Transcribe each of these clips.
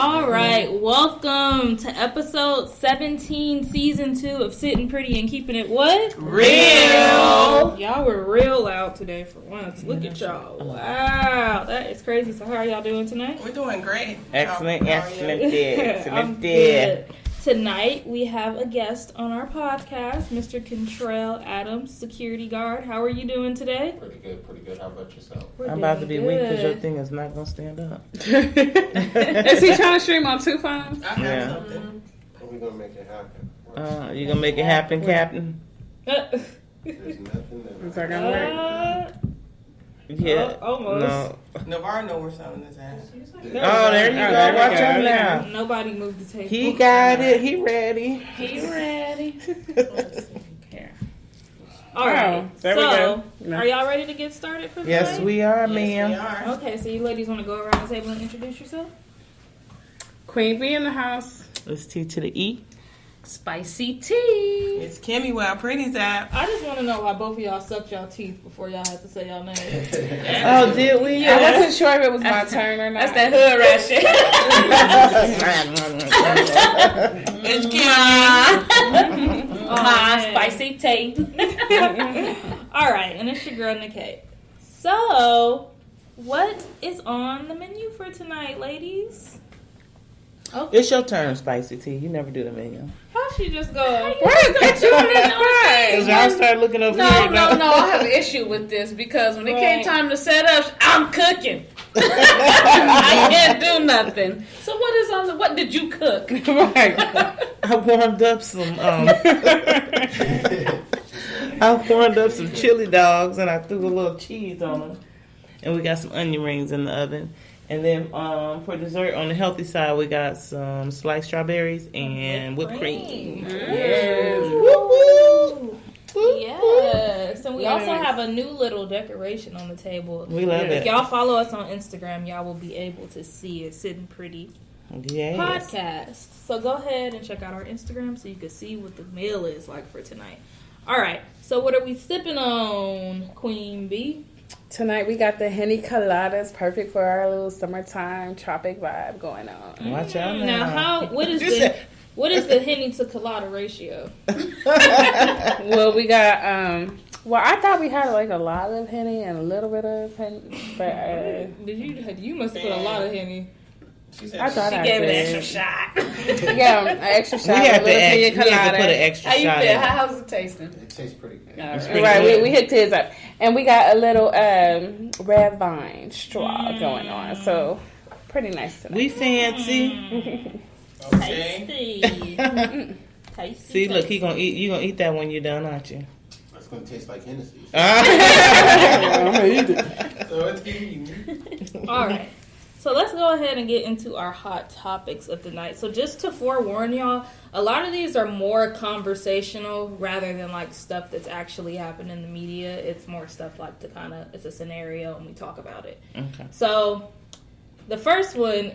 All right, welcome to episode 17, season 2 of Sitting Pretty and Keeping It what? Real. Y'all were real loud today for once. Look at y'all. Wow, that is crazy. So how are y'all doing tonight? We're doing great. Excellent. I'm good. Tonight we have a guest on our podcast, Mr. Contrell Adams, security guard. How are you doing today? Pretty good. How about yourself? I'm about to be weak because your thing is not going to stand up. Is he trying to stream on 2 phones? I have something. We're going to make it happen. You going to make it happen, Captain? There's nothing that... Is that going to work? Yeah. Almost. No. Navarre knows where something is at. Oh, there you go. Watch out now. Nobody moved the table. He got it. He ready. He ready. Here. All right. There we So, go. are y'all ready to get started for Yes, tonight? we are, Yes, ma'am. we are. Okay, so you ladies want to go around the table and introduce yourself? Queen B in the house. It's T to the E. Spicy tea. It's Kimmy where our pretty's at. I just want to know why both of y'all sucked y'all teeth before y'all had to say y'all names. Oh, did we? I wasn't sure if it was my turn or not. That's that hood rat shit. It's Kimmy. Spicy tea. All right, and it's your girl, Nikkei. So, what is on the menu for tonight, ladies? Okay. It's your turn, Spicy T. You never do the menu. How she just go? Because y'all start looking over here. I have an issue with this because when it came time to set up, I'm cooking. I can't do nothing. So what did you cook? Right. I warmed up some chili dogs and I threw a little cheese on them. And we got some onion rings in the oven. And then for dessert, on the healthy side, we got some sliced strawberries and whipped cream. Yes. Woo-woo. Yes. And we also have a new little decoration on the table. We love If it. y'all follow us on Instagram, y'all will be able to see it. Sitting Pretty Yes. podcast. So go ahead and check out our Instagram so you can see what the meal is like for tonight. All right. So what are we sipping on, Queen B? Tonight we got the Henny Coladas, perfect for our little summertime tropic vibe going on. Watch out now. Now, what is the Henny to colada ratio? Well, we got, I thought we had like a lot of Henny and a little bit of Henny, but You must have put a lot of Henny. She said I thought I Gave it an did. extra shot. Yeah, an extra shot. We have with a little to pina put colada. an extra How you shot feel? in. How's it tasting? it tastes pretty good. Right, we hooked his up. And we got a little red vine straw going on. So, pretty nice tonight. We fancy. Okay. Tasty. See, look, you gonna eat that when you're done, aren't you? It's going to taste like Hennessy. Ah. So it's giving All right. So let's go ahead and get into our hot topics of the night. So just to forewarn y'all, a lot of these are more conversational rather than like stuff that's actually happened in the media. It's more stuff like it's a scenario and we talk about it. Okay. So the first one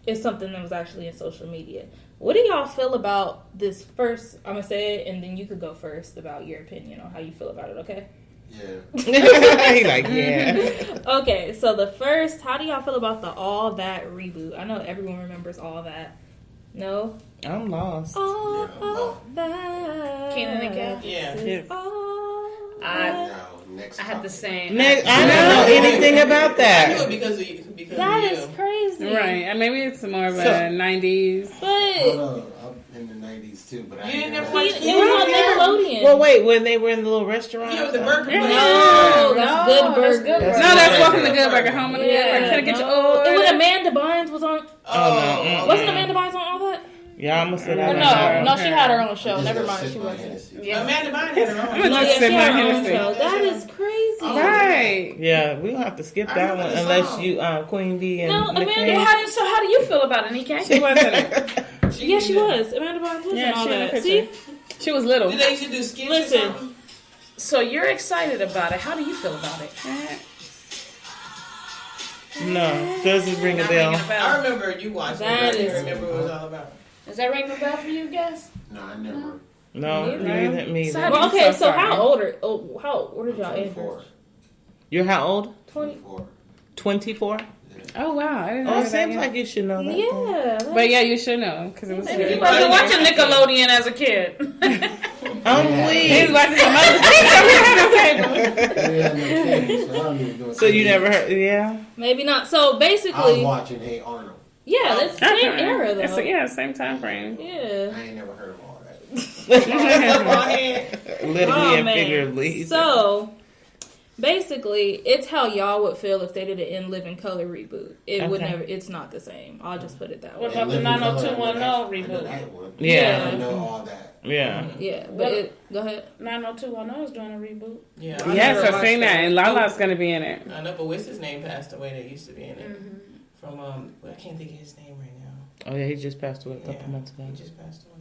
is something that was actually in social media. What do y'all feel about this first? I'm going to say it and then you could go first about your opinion on how you feel about it, okay? Yeah. He like, yeah. Okay, so the first, how do y'all feel about the All That reboot? I know everyone remembers All That. No? I'm lost. All That. Kenan and Kel? Yeah. All I Now, next I had the topic. same. Nick, I don't know anything about I knew that. it because of you. That is crazy. Right, and maybe it's more of a So- 90s. Oh, But no, I'm in the 90s too, but I You ain't didn't never ever watched watch it was on Nickelodeon. Well, wait, when they were in the little restaurant? Yeah, it was the burger. No, place. that's Good Burger. That's Good Burger. No, that's Welcome to Good Burger. Home of the Good Burger. Can I get your order? It was Amanda Bynes was on. Oh, Wasn't Amanda Bynes on All That? Yeah, I'm gonna say Or that. no, she had her own show. Just Never go mind, sip she my wasn't. Hennessy. Yeah. Amanda Bynes had her own. I'm gonna No, just yeah, sip she my had her own Hennessy. show. That is crazy. Right. Yeah, we don't have to skip I that remember one the unless song. you Queen B and No, Nick Amanda Cage. So how do you feel about it, Nikkei? She wasn't it. Yeah, she was. Amanda Bynes was Yeah, in All she in the That. picture. See? She was little. Did they used to do skits or Listen. something? So you're excited about it. How do you feel about it? No, doesn't ring a Not ringing bell. a bell. I remember you watched That it. is- I remember what it was all about. Is that ringing a bell for you guys? No, I never. No, Me neither me. So either. Well, okay, So so sorry. how old are where did y'all age? 24. You're how old? 20. 24. 24? Yeah. Oh wow, I didn't know Oh, it that. seems Yeah. like you should know that. Yeah. But yeah, you should know because it was. He Good. wasn't watching Nickelodeon as a kid. I'm He's weak. watching some other things. Yeah, no kidding, so I don't even know So you never heard? Yeah. Maybe not. So I was basically, watching Hey Arnold. yeah, that's the same era though. Yeah, same time frame. Yeah. I ain't never heard of all that. Literally Oh, and man. figuratively. So basically, it's how y'all would feel if they did an In Living Color reboot. It would Okay. never. It's not the same. I'll just put it that What way. about the 90210 I know reboot? that one. Yeah. I know all that. Yeah. Yeah, but go ahead. 90210 is doing a reboot. Yeah. I Yes, never I've watched seen that, that. and Lala's gonna be in it. I know, but what's his name passed away that used to be in it. Mm-hmm. From, I can't think of his name right now. Oh yeah, he just passed away a couple Yeah. months ago. He just passed away.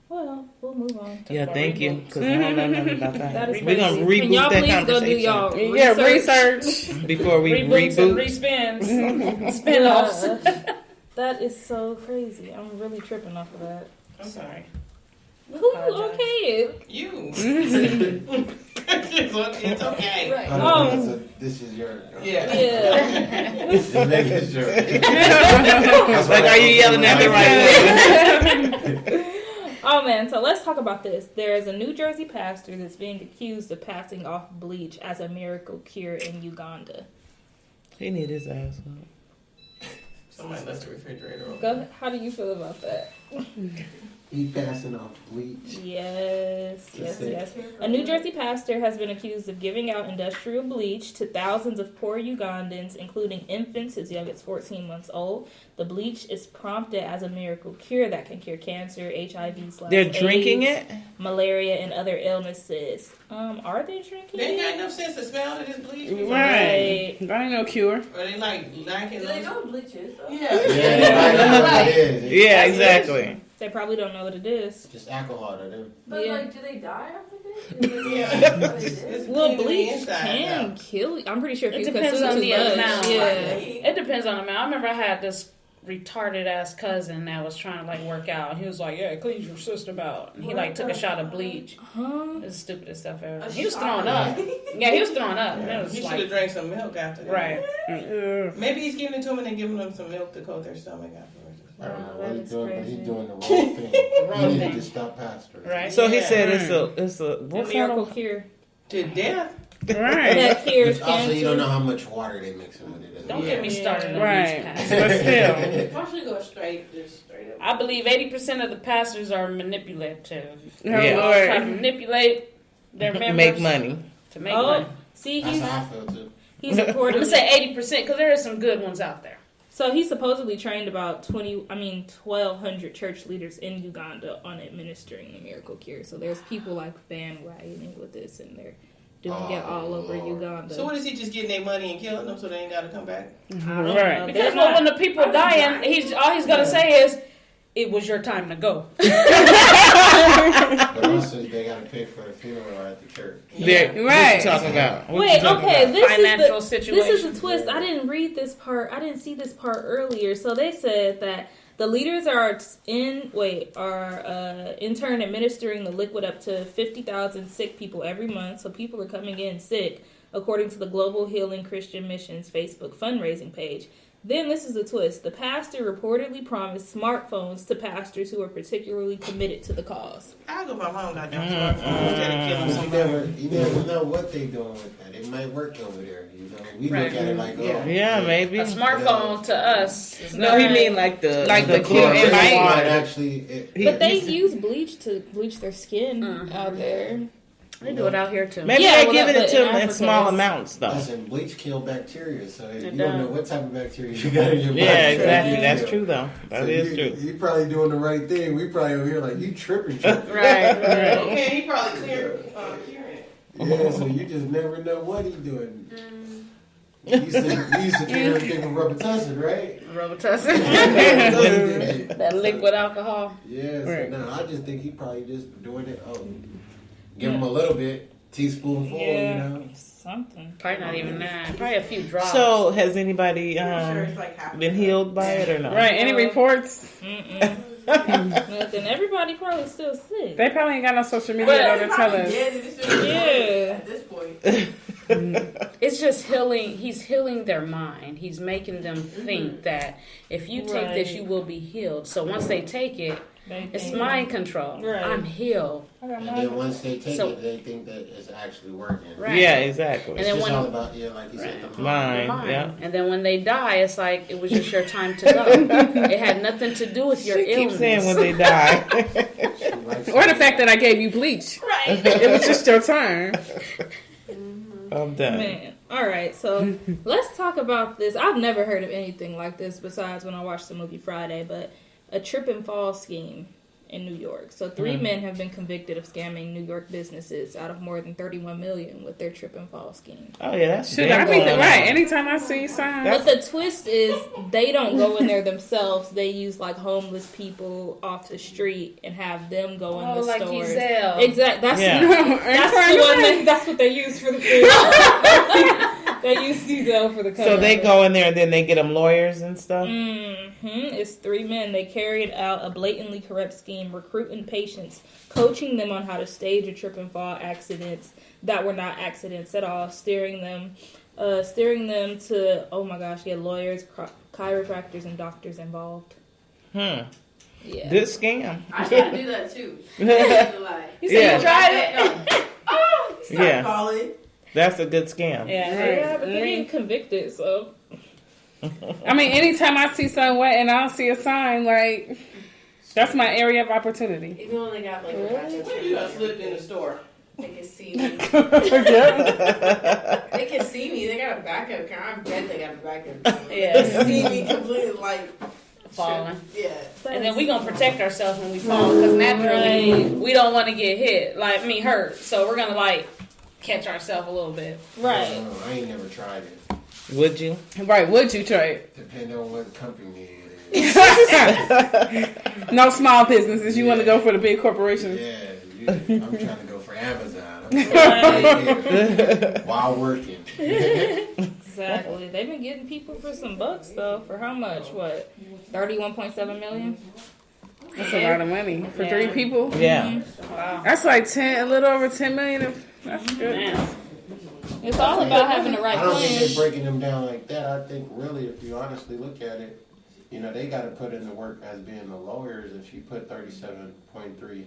Well, we'll move on. Yeah, thank you, because I don't know nothing about That that. is We're gonna crazy. Can y'all reboot that please go do conversation y'all Yeah, research. before we Reboots and reboot. respins. Spin-offs. That is so crazy. I'm really tripping off of that. I'm sorry. Who? Okay. You. It's okay. Right. I don't know, so this is your. Yeah. Yeah. Just making sure. Like, are you yelling at the right way? Oh man, so let's talk about this. There is a New Jersey pastor that's being accused of passing off bleach as a miracle cure in Uganda. He need his ass up. Somebody left the refrigerator open. Go. How do you feel about that? He passing off bleach. Yes. A New Jersey pastor has been accused of giving out industrial bleach to thousands of poor Ugandans, including infants as young as 14 months old. The bleach is prompted as a miracle cure that can cure cancer, HIV/AIDS, They're drinking it? malaria, and other illnesses. Are they drinking They ain't got it? enough sense to smell that it's bleach. before. Right. That ain't no cure. Or they like lacking those. know bleach is, though. Yeah. Yeah, I know what it is. Yeah, exactly. They probably don't know what it is. Just alcohol, though. But, Yeah. like, do they die after this? Yeah. Yeah. Well, Clean the bleach inside can out. kill you. I'm pretty sure if It you depends consume on too the much. amount. Yeah. It depends on the amount. I remember I had this retarded ass cousin that was trying to like work out. He was like, "Yeah, it cleans your system out." And he like took a shot of bleach. Huh? It's the stupidest stuff ever. A He was shot? throwing up. Yeah, he was throwing up. Yeah. It was He should like, have drank some milk after that. right. Maybe he's giving it to him and then giving them some milk to coat their stomach afterwards. I don't know Wow, what that he's is doing, but crazy. he's doing the wrong thing. Wrong He needed thing. to stop pastoring. Right. So he Yeah. said it's a A what kind miracle of cure. To death? Right. That cures Also, cancer. you don't know how much water they mix in with it. Don't get me started on Right. these pastors. But still. Why should go straight up? I believe 80% of the pastors are manipulative. Oh, Yeah. Try to Lord. manipulate their members make money. to make Oh, money. see, That's he's how I feel too. he's I'm gonna reportedly say 80% because there are some good ones out there. so he supposedly trained about 1,200 church leaders in Uganda on administering the miracle cure. So there's people like bandwagoning with this, and they're doing it all over Lord. Uganda. So what is he just getting their money and killing them so they ain't got to come back? I don't Right. know. Because They're when not- the people dying, all he's gonna say is, "It was your time to go." But also, they got to pay for the funeral at the church. There, What Right. you talking about? What Wait, you talking okay, about? this Financial is situation. this is a twist. I didn't read this part. I didn't see this part earlier. So they said that the leaders are in turn administering the liquid up to 50,000 sick people every month. So people are coming in sick, according to the Global Healing Christian Missions Facebook fundraising page. Then this is a twist. The pastor reportedly promised smartphones to pastors who are particularly committed to the cause. I go my mom got them smartphones instead of killing You somebody. never know what they doing with that. It might work over there. You know, we Right. look at it like, oh, Yeah, maybe. A smartphone to us is No, not. he mean like the the cure. cure. It might- might actually. But they use bleach to bleach their skin out there. They do it out here too. Maybe Yeah, they're well, giving but it to in them in Africa, small it's- amounts, though. Listen, bleach kill bacteria, so you It don't know does. what type of bacteria you got in your body. Yeah, So exactly. you That's kill. true, though. That So is you, true. You probably doing the right thing. We probably over here like you tripping. Right, right. Okay, he probably curing it. Yeah, so you just never know what he doing. We used to cure everything with Robitussin, right? Robitussin. Robitussin did it. That liquid alcohol. Yeah, so Right. no, I just think he probably just doing it. Oh, give him a little bit, teaspoonful, you know. Something. Probably not even that. Probably a few drops. So, has anybody Sure, it's like half been healed by it or no? Right. Any reports? Nothing. Everybody probably still sick. They probably ain't got no social media But- though to tell us. Yeah, Yeah. at this point. It's just healing. He's healing their mind. He's making them think that if you take this, you will be healed. So once they take it, it's mind control. Right. I'm healed. And then once they take So- it, they think that it's actually working. Right. Yeah, exactly. And It's then just when- all about, like you said, the Mind. Your mind. Yeah. And then when they die, it's like it was just your time to go. It had nothing to do with your She illness. keeps saying when they die. Or the fact that I gave you bleach. Right. It was just your turn. I'm done. Man. All right, so let's talk about this. I've never heard of anything like this besides when I watched the movie Friday, but a trip and fall scheme in New York. So 3 men have been convicted of scamming New York businesses out of more than $31 million with their trip and fall scheme. Oh yeah, that's Shoot, damn I mean, going on. right. Anytime I see signs. But the twist is they don't go in there themselves. They use like homeless people off the street and have them go in the like stores. Giselle. Exactly. That's Yeah. that's the one. That's what they use for the food. They use Giselle for the cover. So they go in there and then they get them lawyers and stuff. It's 3 men. They carried out a blatantly corrupt scheme, recruiting patients, coaching them on how to stage a trip and fall accidents that were not accidents at all, steering them to, oh my gosh, get lawyers, chiropractors, and doctors involved. Yeah. Good scam. I tried to do that too. I had to lie. You said Yeah. you tried it? Oh, stop Yeah. calling. That's a good scam. Yeah, but they didn't convicted, so. I mean, anytime I see something wet and I don't see a sign, like, that's my area of opportunity. Even when they got like a backup When you got camera, slipped in the store. they can see me. Yeah. They can see me. They got a backup camera. I bet they got a backup camera. Yeah. They can see me completely like Falling. Yeah. And then we gonna protect ourselves when we fall because naturally we don't want to get hit, like me hurt. So we're gonna like catch ourselves a little bit. Right. I ain't never tried it. Would you? Right, would you try it? Depending on what company it is. No small businesses. You want to go for the big corporations. Yeah, I'm trying to go for Amazon. I'm going while working. Exactly. They've been getting people for some bucks, though. For how much? What? 31.7 million? That's a lot of money for Yeah. 3 people. Yeah. Wow. That's like a little over 10 million. That's good. Man. It's all about having the right I don't think plan. they're breaking them down like that. I think really, if you honestly look at it, they got to put in the work as being the lawyers. If you put 37.3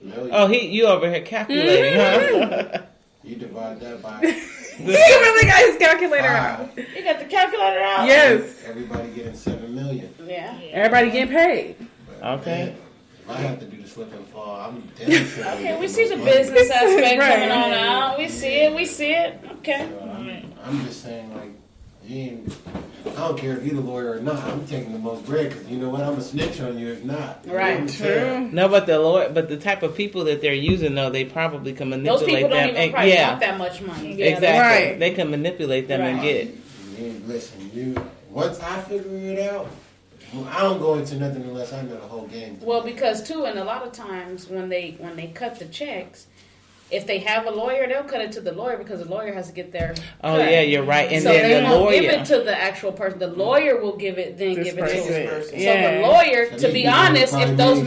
million, Oh, you over here calculating, huh? you divide that by He really got his calculator out. 5. You got the calculator out? Yes. Everybody getting 7 million. Yeah. Everybody getting paid. But, Okay. man, if I have to do the slip and fall, I'm damn sure. Okay, we see the business aspect Right. coming on out. We see it. Okay. I'm just saying, like, I don't care if you're the lawyer or not. I'm taking the most bread because you know what? I'm a snitch on you if not. You know Right. what I'm saying? No, but the type of people that they're using, though, they probably can manipulate Those people don't them. even and, probably yeah, want that much money. Yeah, exactly. Right. They can manipulate them and Right. get it. Listen, once I figure it out, I don't go into nothing unless I know the whole game. Well, because too, and a lot of times when they cut the checks, if they have a lawyer, they'll cut it to the lawyer because the lawyer has to get their Oh cut. yeah, you're right. And so then they the won't lawyer. give it to the actual person. The lawyer will give it, then This give it to person. the person. So the lawyer, to be honest, if those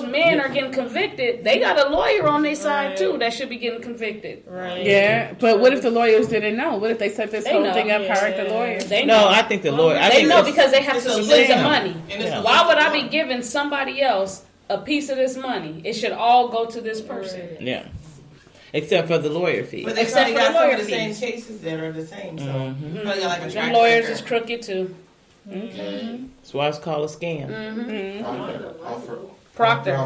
men are getting convicted, they got a lawyer on their side too that should be getting convicted. Right. Yeah, but what if the lawyers didn't know? What if they set this They whole know. thing up, Yeah. hired the lawyers? They know. No, I think the lawyer. I They think know it's- because they have it's to a split the scam. money. And it's Yeah. a Why would I scam. be giving somebody else a piece of this money? It should all go to this person. Yeah. Except for the lawyer fee. But they Except probably for got the some lawyer of the same fees. cases that are the same. So Mhm. you probably got like a Them track lawyers record. is crooked too. That's why it's called a scam. Proctor.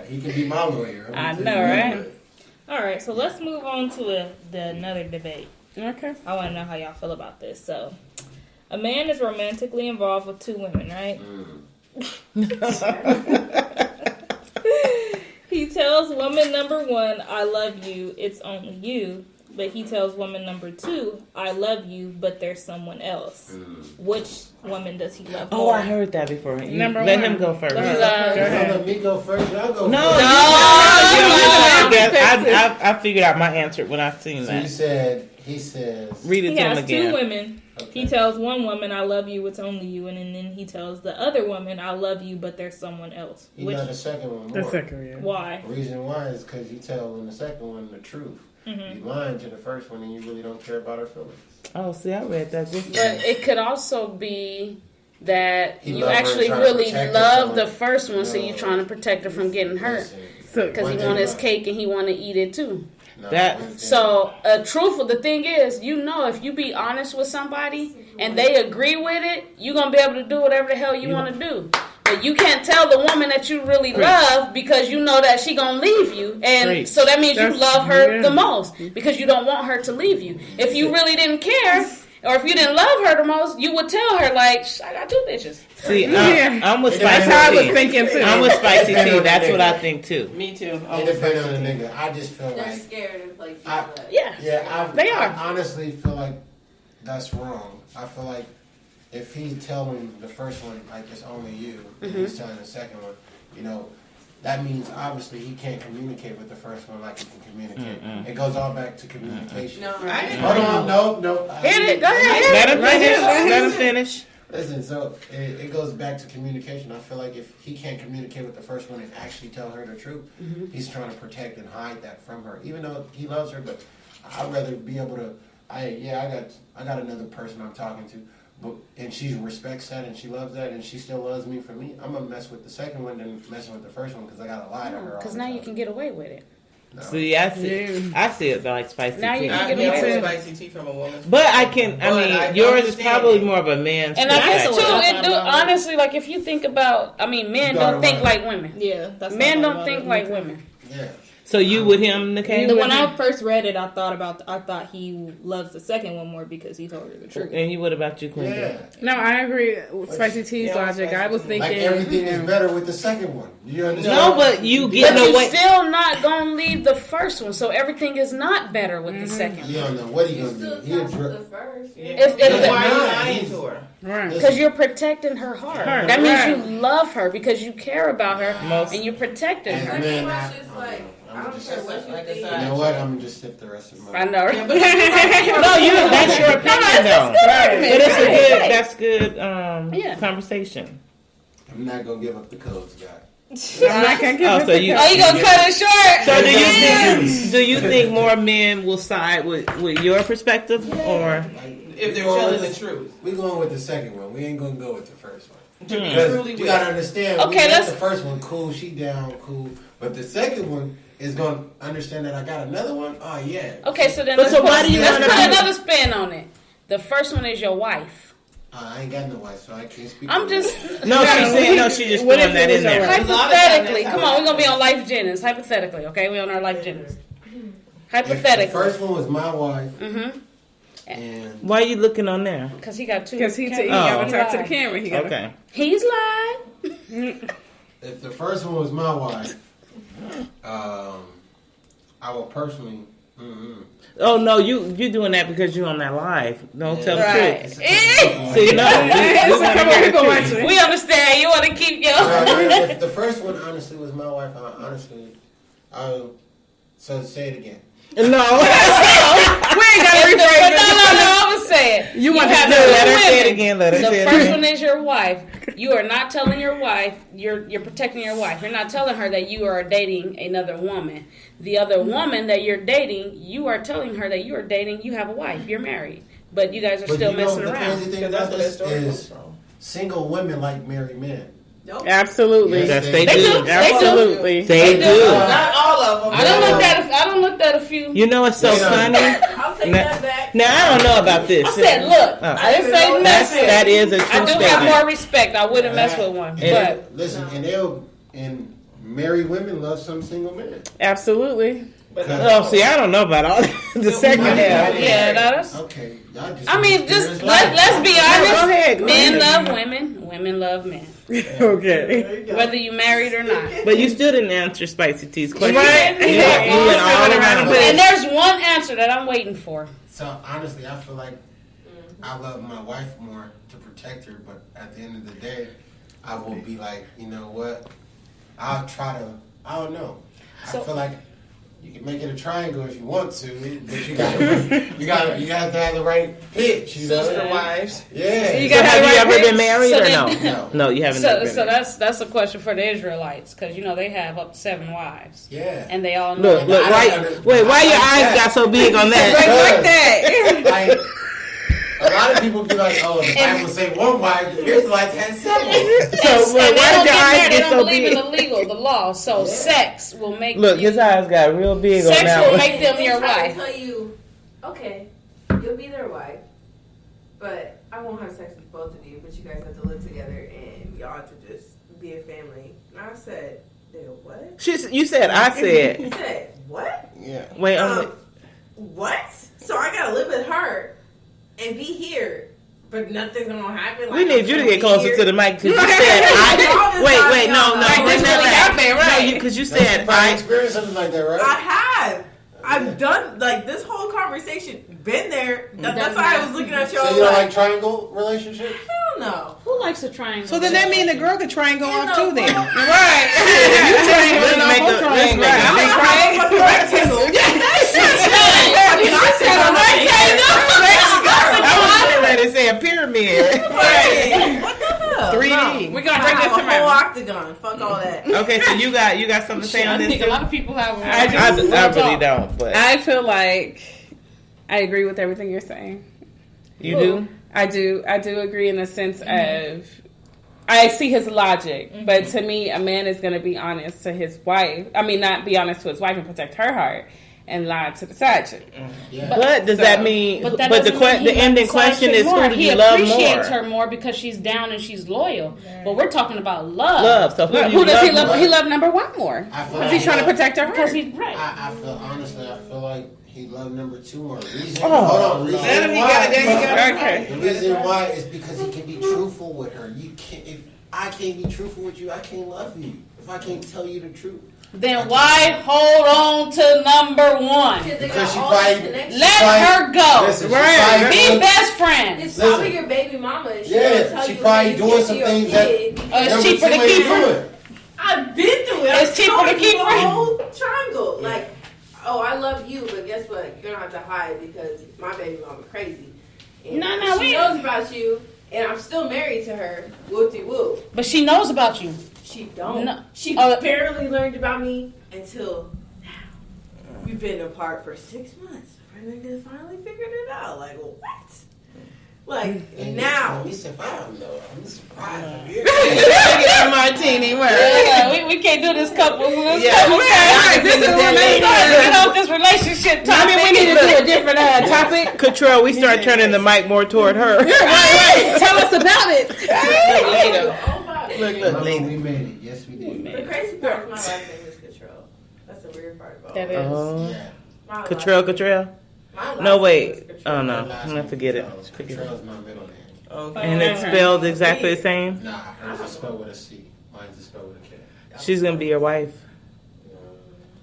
He can be my lawyer. I know, right? All right, so let's move on to another debate. Okay. I want to know how y'all feel about this. So, a man is romantically involved with 2 women, right? He tells woman number 1, I love you, it's only you. But he tells woman number 2, I love you, but there's someone else. Which woman does he love Oh, more? I heard that before. You, Number let 1. him go first. Let him Y'all let me go first. Y'all go No, first. I figured out my answer when I seen So you that. he says, Read it He to him has 2 again. women. Okay. He tells one woman, I love you, it's only you. And then he tells the other woman, I love you, but there's someone else. he Which, love the second one The more. second, yeah. why? The reason why is because you tell in the second one the truth. You lying to the first one and you really don't care about her feelings. Oh, see, I read that differently. But it could also be that He you love her and actually trying to really protect her love from the it. first one, so No. you're trying to protect her from getting hurt. Listen, Because one he thing want his about- cake and he want to eat it too. No, That- one thing- So, the thing is, if you be honest with somebody and they agree with it, you're going to be able to do whatever the hell you want to do. But you can't tell the woman that you really love because you know that she going to leave you. And Preach. so that means you That's- love her yeah. the most because you don't want her to leave you. If you really didn't care or if you didn't love her the most, you would tell her, like, I got 2 bitches. See, Yeah. I'm with That's Spicy how I was T. thinking too. I'm with Spicy Depends T. on the That's what I nigga. think too. Me too. It depends on the nigga. I just feel They're like, scared of like Yeah. They are. I honestly feel like that's wrong. I feel like if he's telling the first one like it's only you, and he's telling the second one, you know, that means obviously he can't communicate with the first one like he can communicate. It goes all back to communication. No, I didn't Hold on, no. Hit it. Go ahead. Hit Let it. him finish. Let him finish. Listen, so it goes back to communication. I feel like if he can't communicate with the first one and actually tell her the truth, he's trying to protect and hide that from her. Even though he loves her, but I'd rather be able to. I got another person I'm talking to, and she respects that and she loves that and she still loves me for me. I'm gonna mess with the second one than messing with the first one because I gotta lie to her. all Because the now time. you can get away with it. No. See, I see it like Spicy Now T. you I can get get away with it. spicy tea from a woman. But I can. I But mean, I yours is understand probably it. more of a man's And I guess too, perspective. I it thought do about it. honestly, like if you think about, men You don't thought think about like it. women. Yeah, that's Men not don't about think it. like women. Yeah. So you with him, Nicole? When I first read it, I thought he loves the second one more because he told her the truth. And what about you, Quentin? Yeah. No, I agree with Spicy T's Yeah, logic. I was Spicy T. thinking Like everything is better with the second one. You understand? No, but you But getting you away. still not gonna leave the first one, so everything is not better with the second. You don't know what he You gonna still do. He'll talk to the drip. first. If That's the- why you Nah, lying he's- to her. right. Because you're protecting her heart. Her, That means right. you love her because you care about her Most- and you're protecting And her. Second man, one's I just like, I don't just- care what you like think. a You know what? I'm gonna just sip the rest of my. I know. Yeah, Right? but No, that's your opinion though. But it's a good. Right. That's good. Yeah. Conversation. I'm not gonna give up the codes, guy. I'm not gonna give Oh, it so you. Oh, you gonna cut it short? So do you think more men will side with your perspective or? Like, if they're we going telling with the truth. We going with the second one. We ain't gonna go with the first one. To be Because truly you with. gotta understand. Okay, we got let's- the first one cool. She down cool, but the second one is gonna understand that I got another one. Oh yeah. Okay, so then But let's, so put, why do you let's wanna put be- another spin on it. The first one is your wife. I ain't got no wife, so I can't speak. I'm for just No, she's saying no. She just What if throwing that it was in there. your A lot of times hypothetically. that's Come how on, it we're gonna be on happens. Life Jennings. Hypothetically, okay, we're on our Life Jennings. If Hypothetically, the first one was my wife, mm-hmm. and Why are you looking on there? Because he got two. Because he cameras. gotta Oh. talk to the camera. He gotta, Okay. He's live. if the first one was my wife, I would personally. Oh no, you doing that because you're on that live. Don't tell the Right. truth. Eh, See, no, we So come on, we go watch it. we understand. You want to keep your. If the first one honestly was my wife, so say it again. No. We ain't gotta rephrase it. No, I was saying. You want have to two Let her say it women. again. Let her The say it first again. one is your wife. You are not telling your wife. You're protecting your wife. You're not telling her that you are dating another woman. The other woman that you're dating, you are telling her that you are dating. You have a wife. You're married, but you guys are still you know, messing the around. crazy thing Because that's about where that this story comes is from. single women like married men. Nope. Absolutely. Yes, Yes, they They do. do. They do. Absolutely. They They do. do. Not all of them. I don't look at a few. You know what's so Yeah. funny? I'll take Now- that back. Now I don't know about this. I said, look. Oh. I didn't say That's, nothing. that is a I true do have statement. more respect. I wouldn't mess with one, And but listen, and married women love some single men. Absolutely. But Oh, see, I don't know about all the second half. yeah, that's. Okay, y'all just. I mean, just experience let's life. be Go honest. ahead. Go Men ahead. love women. Women love men. Okay. Whether you married or not. But you still didn't answer Spicy T's question. Right? You went all around it. And there's one answer that I'm waiting for. So honestly, I feel like I love my wife more to protect her, but at the end of the day, I will be like, you know what? I'll try to. I don't know. I So- feel like You can make it a triangle if you want to, but you have to have the right pitch. You know? Sister wives. Yeah. You So gotta have you have ever the right been pitch. married So or then- no? No. No, you haven't. never been So married. that's a question for the Israelites because they have up to 7 wives. Yeah. And they all know. Look, why your eyes got so big on that? Like that. Like, a lot of people be like, "Oh, the Bible say one wife, the Israelites had 7." So And they why don't did your get eyes married. They get don't so believe in big? the law. So sex will make Look, you, his eyes got real big on sex that will one. make them They your try to wife. tell you, okay, you'll be their wife, but I won't have sex with both of you. But you guys have to live together, and y'all have to just be a family. And I said, what? You said, I He said. said, what? Yeah. Wait, What? So I gotta live with her and be here, but nothing's gonna happen. we need you to get closer to the mic because you said, I. Wait, no. This bring that really back. happened, right? Because you That's said, you probably I. experienced something like that, right? I have. I've done this whole conversation. Been there. That's why I was looking at you. So you don't like triangle relationships? Hell no. Who likes a triangle? So then that means the girl could try and go off too then. Right. You Let's make a triangle. I was ready to say a pyramid. What the hell? 3D. We're gonna bring this a to whole my. octagon. Fuck all that. Okay, so you got something to say on I this? think a too? lot of people have. I really don't, but I feel like I agree with everything you're saying. you do. I do agree in the sense of I see his logic, but to me, a man is going to be honest to his wife. I mean, not be honest to his wife and protect her heart, and lie to the side chick. Yeah. But does that mean? But, that the doesn't mean he ending loves question Sasha is, more. who do He you love more? appreciates her more because she's down and she's loyal. But we're talking about love. Love. So Who does he love? more? He loved number one more I feel because like he's trying to he protect her Because heart. he's right. I feel honestly, I feel like he loved number 2 more. Reason, Oh, hold on. Reason Let him, he why? got it. Okay. The reason why is because he can be truthful with her. You can't. If I can't be truthful with you, I can't love you. If I can't tell you the truth, Then why hold on to number 1? because she probably Let her go. Listen, Right. Be best friends. It's Listen. probably your baby mama. And Yeah, tell she you probably when you doing get some to your things that kid. It's number cheaper 2 to ain't keep her. doing. I've been through it. It's cheaper to keep a her. whole triangle. Like, oh, I love you, but guess what? You're gonna have to hide because my baby mama crazy. And No, she knows about you, and I'm still married to her. Whoop-de-whoop. But she knows about you. She don't. No. She barely learned about me until now. We've been apart for 6 months. Our nigga finally figured it out. Like, what? Like, And now. we survived though. I'm surprised. Yeah. Get a martini. Yeah, we can't do this couple. This Yeah. couple Okay. this is what we get off this relationship topic. I mean, we need to do a different topic. Control. We start turning the mic more toward her. Right. Tell us about it. All about it. Look, Mama, lady. we made it. Yes, we did. The crazy part of my last name is Control. That's the weird part about That it. is. Oh. Yeah. My last Control. name- my last No, name wait. is Control. Oh, no. My I'm last gonna name forget it. Control. Forget Control it. is my middle name. Okay. And it's spelled exactly the same. Nah, hers is spelled with a C. Mine's is spelled with a K. She's gonna be your wife.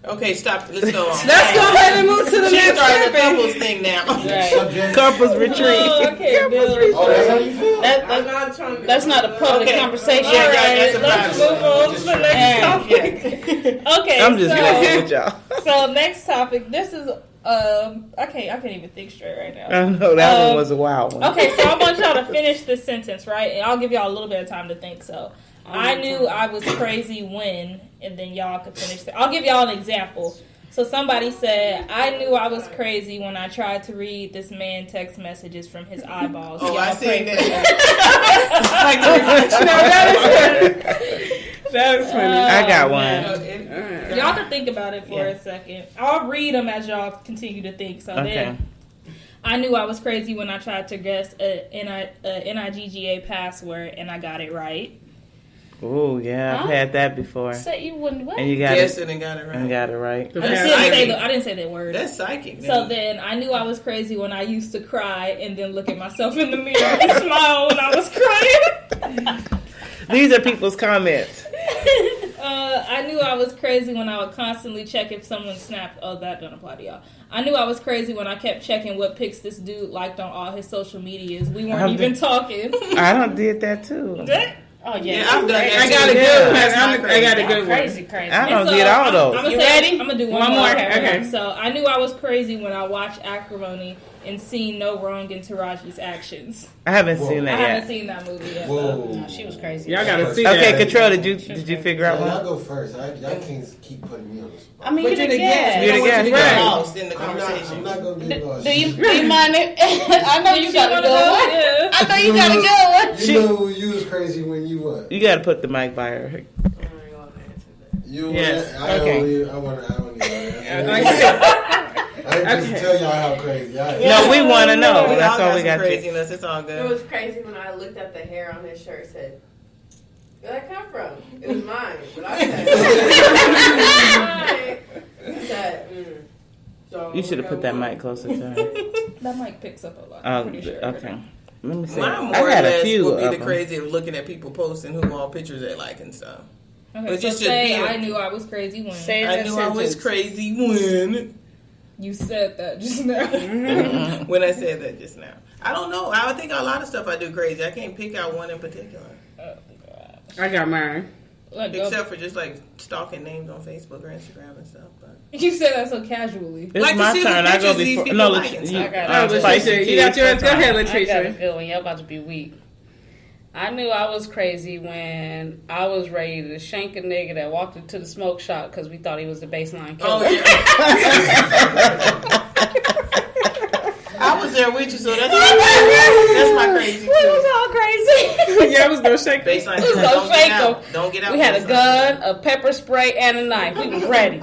Okay, stop. Let's go on. Let's go ahead and move to the She next started a topic. couples thing now. Subject. Couples retreat. Oh, that's how you feel? I'm not trying to That's not a public Okay. conversation. Yeah, Alright, that's a let's private. move on to the next topic. Okay, I'm just messing with so, y'all. so next topic. This is I can't even think straight right now. I know that one was a wild one. Okay, so I want y'all to finish this sentence, right? And I'll give y'all a little bit of time to think. So, I knew I was crazy when, and then y'all could finish that. I'll give y'all an example. So somebody said, I knew I was crazy when I tried to read this man text messages from his eyeballs. Oh, Y'all I see pray for that. That is funny. I got one. man. Y'all can think about it for a second. I'll read them as y'all continue to think. So Okay. then, I knew I was crazy when I tried to guess a NIGGA password and I got it right. Oh yeah, I've Huh? had that before. So you wouldn't what? And you got Guessed it. it and got it And right. got it right. I That's didn't say that word. That's psychic. So then I knew I was crazy when I used to cry and then look at myself in the mirror and smile when I was crying. These are people's comments. I knew I was crazy when I would constantly check if someone snapped. Oh, that don't apply to y'all. I knew I was crazy when I kept checking what pics this dude liked on all his social medias. We weren't I've even been- talking. I done did that too. Oh Yeah, yeah, I've done that. I got a too. good one. That's not I got a crazy. good one. crazy, crazy. I don't So, get all those. I'm You ready? I'm gonna do One one more. more. Okay. So I knew I was crazy when I watched Acrimony and seen no wrong in Taraji's actions. I haven't Whoa. seen I that haven't yet. seen that movie yet. Whoa. No, she was crazy. Y'all gotta see Okay, that. Control. Did you figure out Y'all one? go first. Y'all can't keep putting me on the spot. I mean, But you you're the the guest. guest. You're the I want guest, you to get right. lost in the I'm conversation. not gonna be lost. Do you mind it? I know you got a wanna good go? one. Yeah. I know you got a good one. You know you was crazy when you what? You got to put the mic by her. You Yes, I okay. I want to. Okay. I ain't supposed to tell y'all how crazy I am. No, we want to know. We That's all all got we some got. To. craziness. It's all It good. was crazy when I looked at the hair on his shirt. Said, "Where did that come from?" It was mine, but I said, "I said, So You should have put that mic closer to her. That mic picks up a lot. Oh, I'm pretty sure. okay. Let me see. Mine more I or had a less few would be of the them. crazy of looking at people posting who all pictures they like and stuff. Okay, But so just to say be a- I knew I was crazy when Say I that knew I was sentence. crazy when you said that just now. when I said that just now. I don't know. I think a lot of stuff I do crazy. I can't pick out one in particular, Oh god. I got mine. Let go. except for just like stalking names on Facebook or Instagram and stuff. But You said that so casually. It's Like to my see the turn. I go pictures these before. people No, like and you, stuff. I got Oh, it. Latricia, you got yours. Go ahead, I got a Latricia. good one. Y'all about to be weak. I knew I was crazy when I was ready to shank a nigga that walked into the smoke shop because we thought he was the baseline killer. oh yeah, I was there with you, so that's my crazy We was too. all crazy. Yeah, I was gonna shake this. Baseline, We was don't gonna get shake out. him. Don't get out. We had a baseline. gun, a pepper spray, and a knife. We was ready.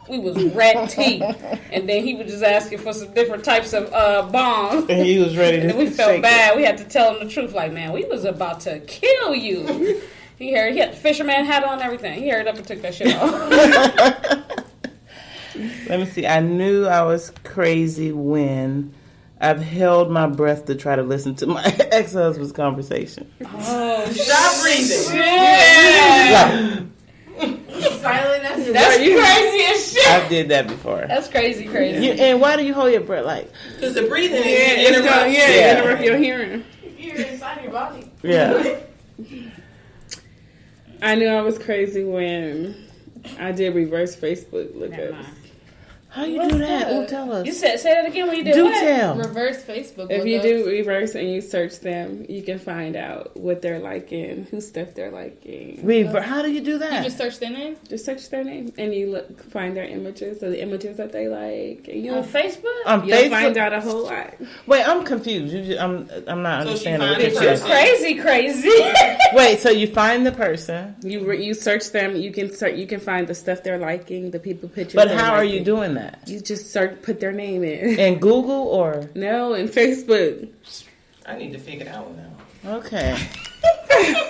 We was ready. And then he was just asking for some different types of bombs. And he was ready to And then we felt shake bad. We had to tell him the truth. Like, man, we was about to kill you. He had the fisherman hat on and everything. He hurried up and took that shit off. Let me see. I knew I was crazy when I've held my breath to try to listen to my ex-husband's conversation. Oh, Stop breathing. yeah. silent as That's crazy as shit. I did that before. That's crazy, crazy. And why do you hold your breath like? Because the breathing Yeah, is it's gonna, Yeah. interrupt your hearing. You're inside your body. Yeah. I knew I was crazy when I did reverse Facebook Never lookups. mind. How you What's do that? that? Oh, tell us. You say that again when you did Do what? tell. Reverse Facebook. If you lookups. do reverse and you search them, you can find out what they're liking, whose stuff they're liking. How do you do that? You just search their name? Just search their name and you find their images, so the images that they like. And On Facebook? On you'll Facebook. find out a whole lot. Wait, I'm confused. I'm not So she understanding what find you're the saying. person. Crazy. Wait, so you find the person, You search them. You can find the stuff they're liking, the people pictures. but they're how are liking. you doing that? You just put their name in. In Google or No, in Facebook. I need to figure it out now. okay?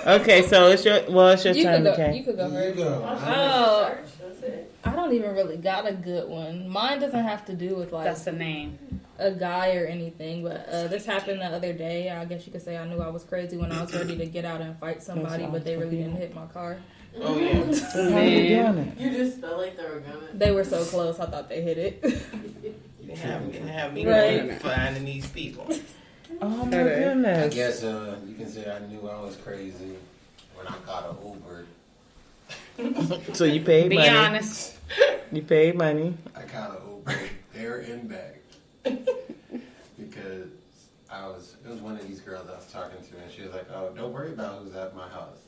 Okay, so it's your You turn, could go. okay? You could go You first. go. Oh, That's it. I don't even really got a good one. Mine doesn't have to do with like That's the name. a guy or anything, but this happened the other day. I guess you could say I knew I was crazy when I was ready to get out and fight somebody, but they really didn't hit my car. Oh yeah. How are you doing it? You just felt like they were gonna. They were so close, I thought they hit it. You didn't have me Right. finding these people. Oh my Okay. I goodness! guess you can say I knew I was crazy when I got an Uber. So you paid Be money. honest. You paid money. I got an Uber there and back because it was one of these girls I was talking to, and she was like, "Oh, don't worry about who's at my house."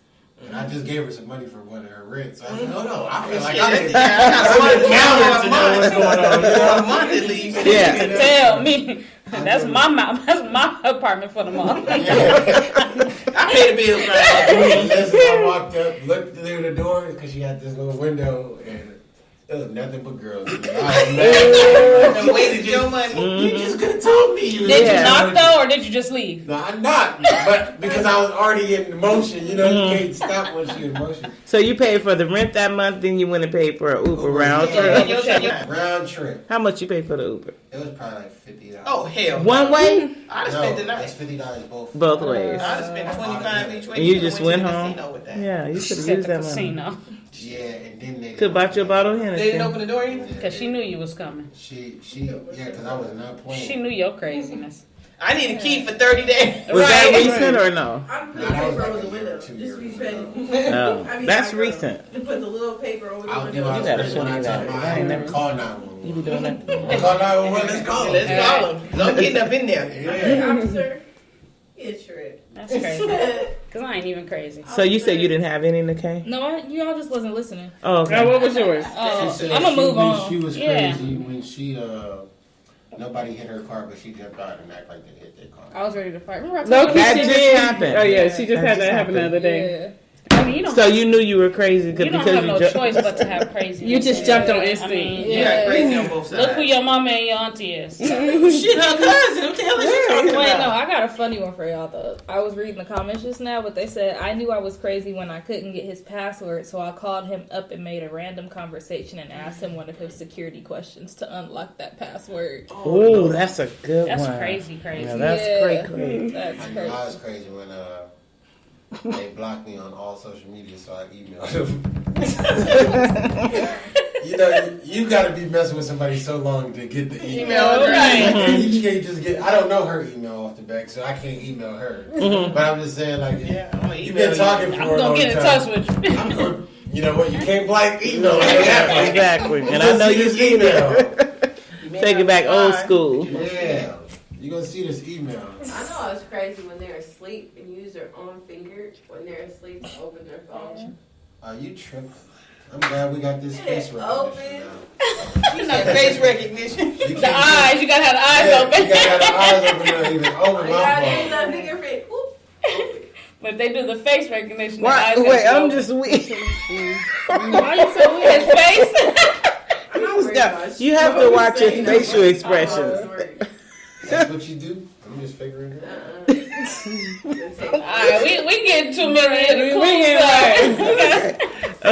And I just gave her some money for one of her rents. So I said, "No, I feel like I got to know what's going on." You know? A month at least. Yeah. Tell me. That's my apartment for the month. I pay the bills right. Listen, I walked up, looked through the door because she had this little window, and it was nothing but girls. I was mad. And wasted your money. You just could have told me you. Did you Yeah. knock though, or did you just leave? No, I'm not. But because I was already in motion, you know, you can't stop once you're in motion. So you paid for the rent that month, then you went and paid for an Uber round Yeah. trip. Round trip. How much you paid for the Uber? It was probably like $50. Oh hell. One way, I'd have No, spent the that's night. $50 both. both ways. I'd have spent 25 each way. And you just went to the home? casino with that. Yeah, you should have At used the that money. casino. Yeah, and then they Could bought you a bottle of They Hennessy. didn't open the door either. Because she knew you was coming. Yeah, because I was not playing. She knew your craziness. I need a key for 30 days. Was that recent or no? I'm Nah, putting that was paper like over a the year or window. 2 Just years to be ago. petty. Oh, I mean, that's I know. recent. To put the little paper over the I'll do window. You gotta it show when I me tell that. I ain't my never- call You 911. be doing that? Call 911. Let's call. Let's call him. Don't get up in there. Yeah. Officer, get your it. That's crazy. Because I ain't even crazy. So you said you didn't have any, Nikkei? No, y'all just wasn't listening. Oh, Now, okay. what was yours? Oh, She said I'm gonna move when on. She was Yeah. crazy when she nobody hit her car, but she jumped out and acted like they hit their car. I was ready to fight. Remember I No, told you That I just did? happened. Oh yeah, she just That had just that happen the happened. other day. Yeah. I mean, you don't, So you knew you were crazy you don't because have you no jumped. choice but to have crazy. You just jumped on I instinct. mean, You got crazy on both sides. look who your mama and your auntie is. Shit, her cousin. What the hell is she talking Wait, about? no, I got a funny one for y'all though. I was reading the comments just now, but they said I knew I was crazy when I couldn't get his password, so I called him up and made a random conversation and asked him one of his security questions to unlock that password. Oh, that's a good That's one. crazy. Yeah, that's great. That's I know I was crazy. crazy when they blocked me on all social media, so I emailed them. You know, you got to be messing with somebody so long to get the email. Right. You can't just get. I don't know her email off the back, so I can't email her. But I'm just saying, like, Yeah, I'm gonna you've email been you. talking for I'm a long gonna get in time. touch with you. I'm going. You know what? You can't block email. Like that. Exactly. You And gonna I know see you this see that. You may Take not it back old respond. school. Yeah, you're gonna see this email. I know I was crazy when they're asleep and use their own finger when they're asleep to open their phone. Are you tripping? I'm glad we got this face recognition Open. now. You know, face recognition. You The can't eyes, you gotta have the eyes Yeah, open. You gotta have the eyes open to even open I my gotta use phone. that finger fit. Whoop. But they do the face recognition. Why? The eyes Wait, gotta I'm be just weak. Why you so weird? open. His face. I'm not worried about You have to watch your saying facial that. expressions. That's what you do? I'm just figuring it out. Alright, we getting too many in the cool getting side.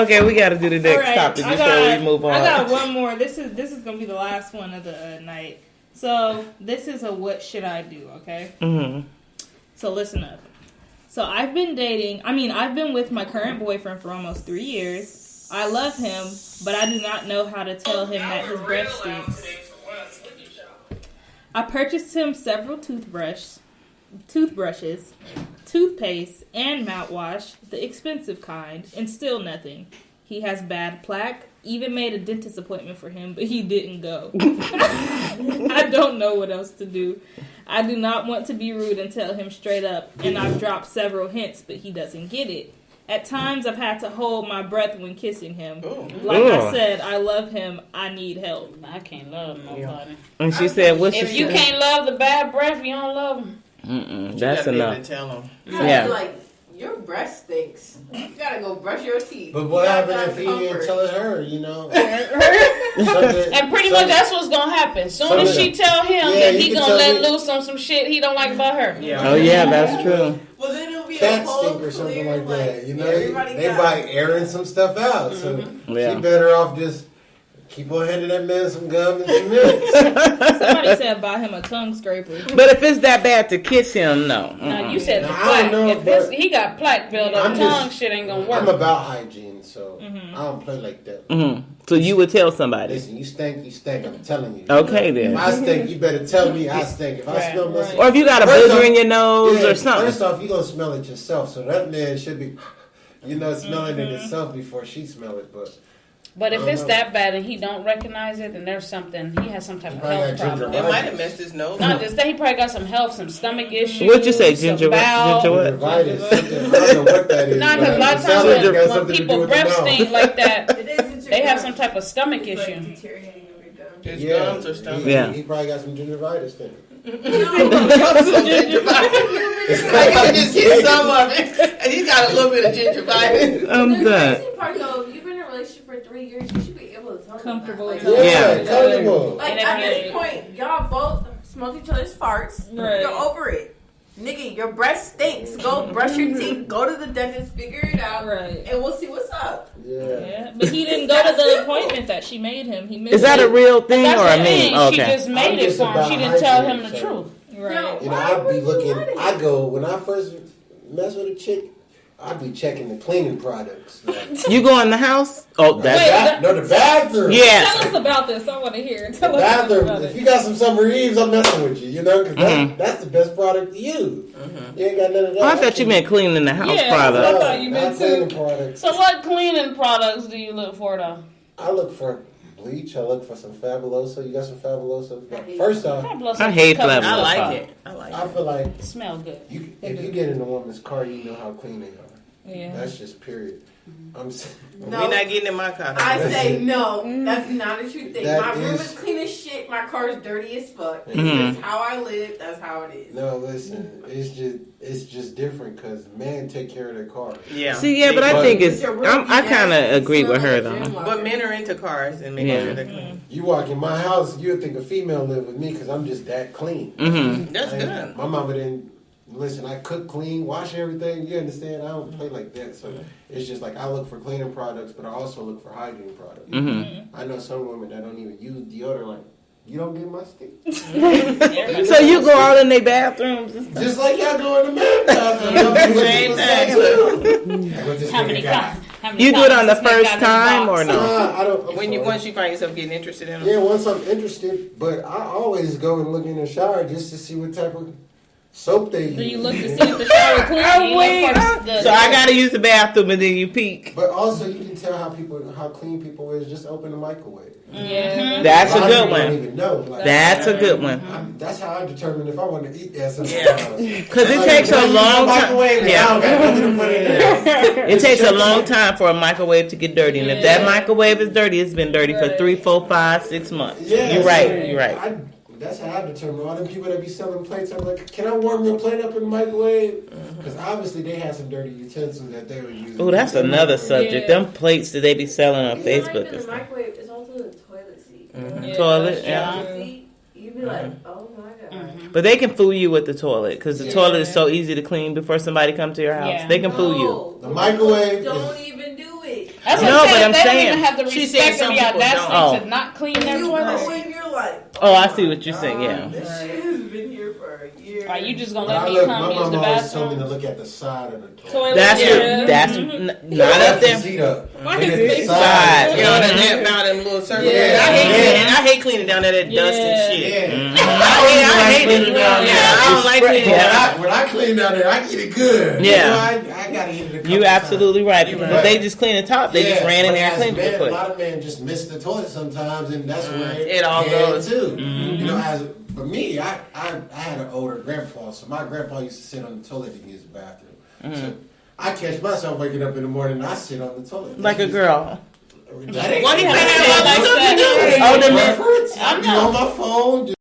Okay, we got to do the next All right, topic I before got- we move on. I got one more. This is gonna be the last one of the night. So this is a what should I do? Okay. Mm-hmm. So listen up. So I've been with my current boyfriend for almost 3 years. I love him, but I do not know how to tell him that his breath stinks. I purchased him several toothbrushes, toothpaste, and mouthwash, the expensive kind, and still nothing. He has bad plaque. Even made a dentist appointment for him, but he didn't go. I don't know what else to do. I do not want to be rude and tell him straight up, and I've dropped several hints, but he doesn't get it. At times, I've had to hold my breath when kissing him. Like I said, I love him. I need help. I can't love nobody. And she said, "What's If you can't love the bad breath, you don't love him. That's You gotta be able enough." to tell them. Yeah. Like, your breath stinks. You gotta go brush your teeth. But what You happened gotta if he didn't comfort. tell her, you know? And pretty much that's what's gonna happen. Soon as she tell him Yeah, that you he can gonna tell let me- loose on some shit he don't like about her. Yeah. Oh yeah, that's true. Well, then it'll be a cat whole stink or something clear, like that. You know, everybody they got- by airing some stuff out. So Yeah. she better off just keep on handing that man some gum and some mints. Somebody said buy him a tongue scraper. But if it's that bad to kiss him, no. Now you said the Now, I plaque. don't know, If this, but- he got plaque built up, I'm tongue just- shit ain't gonna work. I'm about hygiene, so I don't play like that. Mm-hmm. So you would tell somebody. Listen, you stink, I'm telling you. Okay then. If I stink, you better tell me I stink. If I Right, smell myself, Or if you got a First booger off- in your nose yeah, or something. First off, you gonna smell it yourself, so that man should be, smelling it himself before she smell it. But But if I it's don't know. that bad and he don't recognize it, then there's something. He has some type He of probably health got problem. gingivitis. It might have messed his nose. Not just that, he probably got some health, some stomach issues. What'd you say, some ginger? bowel. Ginger what? Gingivitis, something, I don't know what that is. Not but because a lot of it sounds times like it got when something to do people with the breath mouth. stink like that, It is they have deteriorating. some type of stomach It's like issue. deteriorating of your gums. His Yeah, gums or stomach. Yeah. He probably got some gingivitis then. I can just get some of it. And he's got a little bit of gingivitis. I'm The done. crazy part though, if you've been in a relationship for 3 years, you should be able to tell them Comfortable that. to Like, Yeah, Yeah. comfortable. like And at everything. this point, y'all both smoke each other's farts. Right. You're over it. Nigga, your breath stinks. Go brush your teeth. Go to the dentist. Figure it out. Right. And we'll see what's up. Yeah. Yeah, but he didn't go to the appointment that she made him. He missed Is that a it. real thing That's or the a thing. meme? She Okay. just made I'm it just for him. about She didn't tell him hygiene, the so- truth. Right. No. You know, Why I'd would be you looking. want it? I go when I first mess with a chick. I'd be checking the cleaning products. Like, You go in the house? Oh, that's the bathroom. yeah. Tell us about this. I want to hear. The Tell us bathroom. about If it. you got some Summer Eves, I'm messing with you. You know, because that's the best product to use. You ain't got none of that. Oh, I thought you meant cleaning the house Yeah, product. that's what I thought you Not meant cleaning too. products. So what cleaning products do you look for though? I look for bleach. I look for some Fabuloso. You got some Fabuloso? First off, I hate Cover Fabuloso. stuff I like up. it. I like I it. feel like Smell good. if you get in a woman's car, you know how clean they are. Yeah. That's just period. I'm saying. No. We're not getting in my car. I say Listen. no. That's not a true thing. That My room is- is clean as shit. My car is dirty as fuck. Mhm. That's how I live. That's how it is. No, listen. It's just different because men take care of their cars. Yeah. See, yeah, but I But- think it's. Your room I be kind nasty. of agree Smell with her like though. gym But locker. men are into cars and making Yeah. sure they're clean. You walk in my house, you would think a female lived with me because I'm just that clean. Mm-hmm. That's And good. My mama didn't listen. I cook clean, wash everything. You understand? I don't play like that. So it's just like I look for cleaning products, but I also look for hygiene products. Mm-hmm. I know some women that don't even use deodorant. Like, you don't get my stick. So you go out in their bathrooms and stuff. Just like y'all go in the man bathroom. Same thing. How many got? You do it on the first time or no? I don't. I'm When you sorry. once you find yourself getting interested in them. Yeah, once I'm interested, but I always go and look in the shower just to see what type of soap they use. Do you look to see if the shower clean? You look first, So I gotta use the bathroom and then you peek. But also, you can tell how clean people is. Just open the microwave. Yeah. That's a lot of good people don't one. even know. Like, That's a good one. that's how I determine if I want to eat that. Yeah. Because it takes a long time. Yeah. Yeah. It takes a long time for a microwave to get dirty, and if that microwave is dirty, it's been dirty for 3, 4, 5, 6 months. Yeah, You're so right. You're right. That's how I determine. All them people that be selling plates, I'm like, can I warm your plate up in the microwave? Because obviously they had some dirty utensils that they were using. Oh, that's another subject. Yeah. Them plates that they be selling on It's not Facebook even and the stuff. microwave. It's also the toilet seat. Yeah, Toilet, that's yeah. true. Seat, you be like, oh my god. But they can fool you with the toilet because the toilet is so easy to clean before somebody comes to your house. Yeah. They can fool you. No, The microwave Don't is- even do it. That's No, what I'm but saying. I'm They don't saying- even have the She's saying respect or some the people audacity don't. to not clean their You toilets. go in, you're like, Oh, I my see what you're saying, yeah. God, This shit has been here for a year. Are you just gonna When let I me look, come my use the mom always told me to bathroom? look at the side of the toilet. Toilet, That's yeah. that's not up there. Seat up. Why Look is at it the side? You know, that about them little circles. Yeah. I hate cleaning down there that dust and Yeah. shit. Yeah. I hate it. Yeah, I don't like cleaning When down. when I clean down there, I get it good. Yeah. You know, I gotta hit it a couple You absolutely right. You're Because right. if they just clean the top, they just ran in there and but as cleaned it men, quick. A lot of men just miss the toilet sometimes, and that's where It all goes. too. You know, for me, I had an older grandpa, so my grandpa used to sit on the toilet and use the bathroom. So I catch myself waking up in the morning and I sit on the toilet. Like a girl. That ain't What do you Yeah, think like about that. that? Older men. preference. I be on my phone.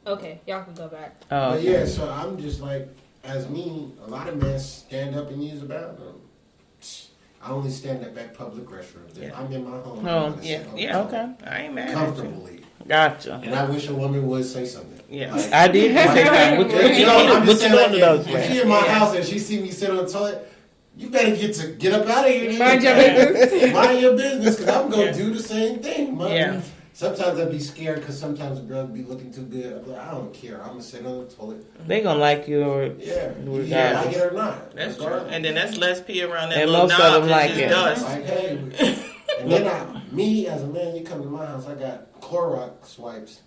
Okay, y'all can go back. Oh, But yeah, so I'm just like, as me, a lot of men stand up and use the bathroom. I only stand up at public restrooms. If Yeah. I'm in my home. Oh, I'm gonna sit on the Yeah. toilet okay. I ain't mad at you. comfortably. Gotcha. And I wish a woman would say something. Yeah. Like, I did say that. What you you know, I'm what just you saying, doing to like, those if she men? in my house and she see me sit on the toilet, you better get up out of here. Mind your business. Mind your business, because I'm going to do the same thing. Man. Yeah. Sometimes I'd be scared because sometimes a girl be looking too good. I'm like, I don't care. I'm going to sit on the toilet. They gonna like you or Yeah. Regardless. Yeah, like it or not. That's true. Regardless. And then that's less pee around that And little most of knob. them like It's it. just dust. Like, hey. And then me as a man, you come to my house, I got Clorox wipes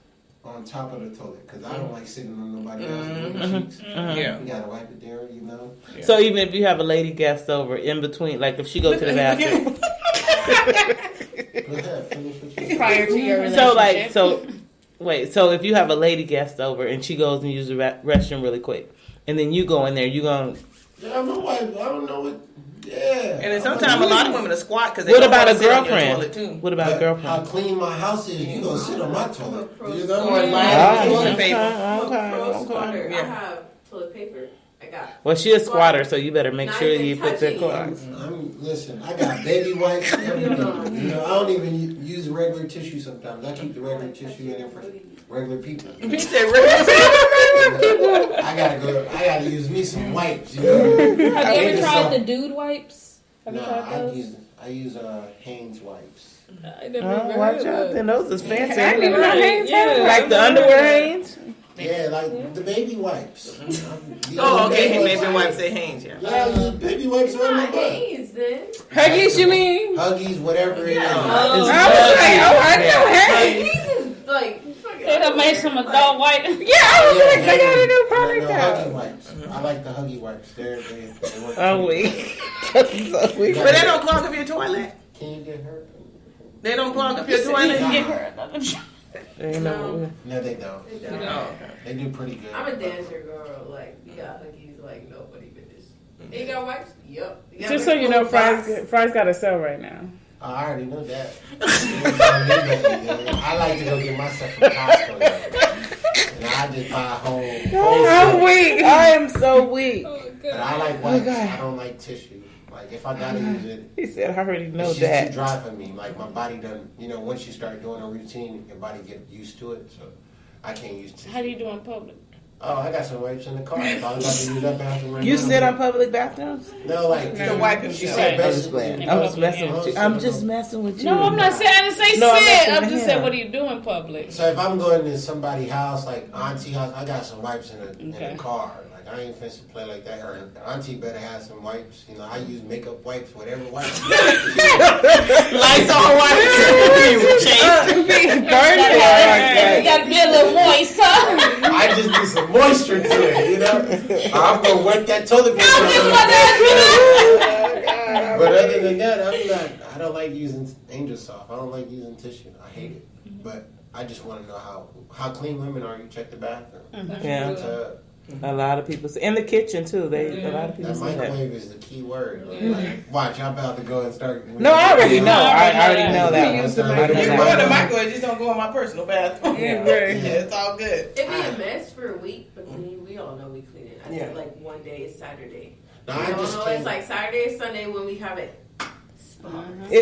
on top of the toilet because I don't like sitting on nobody else's cheeks. Yeah. You gotta wipe it there, you know. So even if you have a lady guest over in between, like if she go to the bathroom, Go ahead, finish what you Prior to your relationship. so if you have a lady guest over and she goes and uses the restroom really quick, and then you go in there, you gonna Yeah, my wife, I don't know what. Yeah. And then sometimes a lot of women are squat because they what don't about wanna a sit on your girlfriend? toilet, too. What about a How girlfriend? clean my house is, you gonna sit on my toilet. You know? Or my Ah, toilet okay, paper. I'm a pro okay. squatter. Yeah. I have toilet paper. I got. Well, she a squatter, so you better make Not sure even you put the touching Clorox. Listen, I got baby wipes, everything. You know, I don't even use regular tissue sometimes. I keep the regular tissue in there for regular people. He said, "Really?" I gotta use me some wipes, you know. Have you I ever just tried saw- the dude wipes? Have you No, tried those? I use Hanes wipes. I never Oh, even watch heard out! of Then those. those is fancy. I didn't even know Right, Hanes yeah. had Like the underwear Hanes. Yeah, like the baby wipes. Oh, okay. Baby wipes say Hanes, yeah. Yeah, you baby wipes on my Not butt. Hanes, then. Huggies, you mean? Huggies, whatever it is. I was like, oh, I know Huggies. Hanes is like fucking. They done made some adult white. Yeah, I was like, they got a new product No, out. Huggy wipes. I like the Huggy wipes. They work. Oh, wait. So weak. But they don't clog up your toilet. Can you get hurt? They don't clog up your toilet. Nah. Give her another job. Ain't no- No, they don't. They don't. Oh, okay. They do pretty good. I'm a dancer girl. Like, you got huggies like nobody business. You got wipes? Yup. You Just so you know, box. Fry's got a sale right now. Oh, I already know that. I like to go get my stuff from Costco. And I just buy whole I'm stuff. weak. I am so weak. But I like wipes. I don't like tissue. Like, if I gotta use it, He said, I already know it's just that. too dry for me. Like, my body doesn't, once you start doing a routine, your body get used to it. So, I can't use tissue. How do you do in public? Oh, I got some wipes in the car. If I was about to use that bathroom right You now. sit on public bathrooms? No, like, To wipe she himself. said I'm just basically. playing. I was messing with you. I'm just messing with you. No, I'm not saying I didn't say No, I'm sit. messing I'm with just him. saying, what do you do in public? So if I'm going to somebody's house, like auntie house, I got some wipes in Okay. the car. Like I ain't finna play like that. Or auntie better have some wipes. I use makeup wipes, whatever wipes. Lights on wipes. You gotta be a little moist, huh? I just need some moisture to it, I'm gonna wet that toilet paper. But other than that, I don't like using Angel Soft. I don't like using tissue. I hate it. But I just want to know how clean women are. You check the bathroom. Yeah. The A lot of people say, in the kitchen too. A lot of people that say that. microwave is the key word. Like, watch, I'm about to go and start. No, I already know. I already know that one. Use the I know microwave. If you that go in one. the microwave, just don't go in my personal bathroom. Yeah, right. Yeah, it's all good. It'd be a mess for a week, but then we all know we clean it. I Yeah. think like one day is Saturday. No, I I don't just know. can't. It's like Saturday or Sunday when we have it.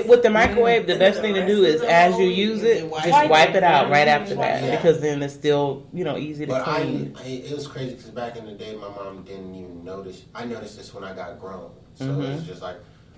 With the microwave, the best thing to do is as you use it, just wipe it out right after that, Yeah. because then it's still easy to But clean. it was crazy because back in the day, my mom didn't even notice. I noticed this when I got grown. So it's just like,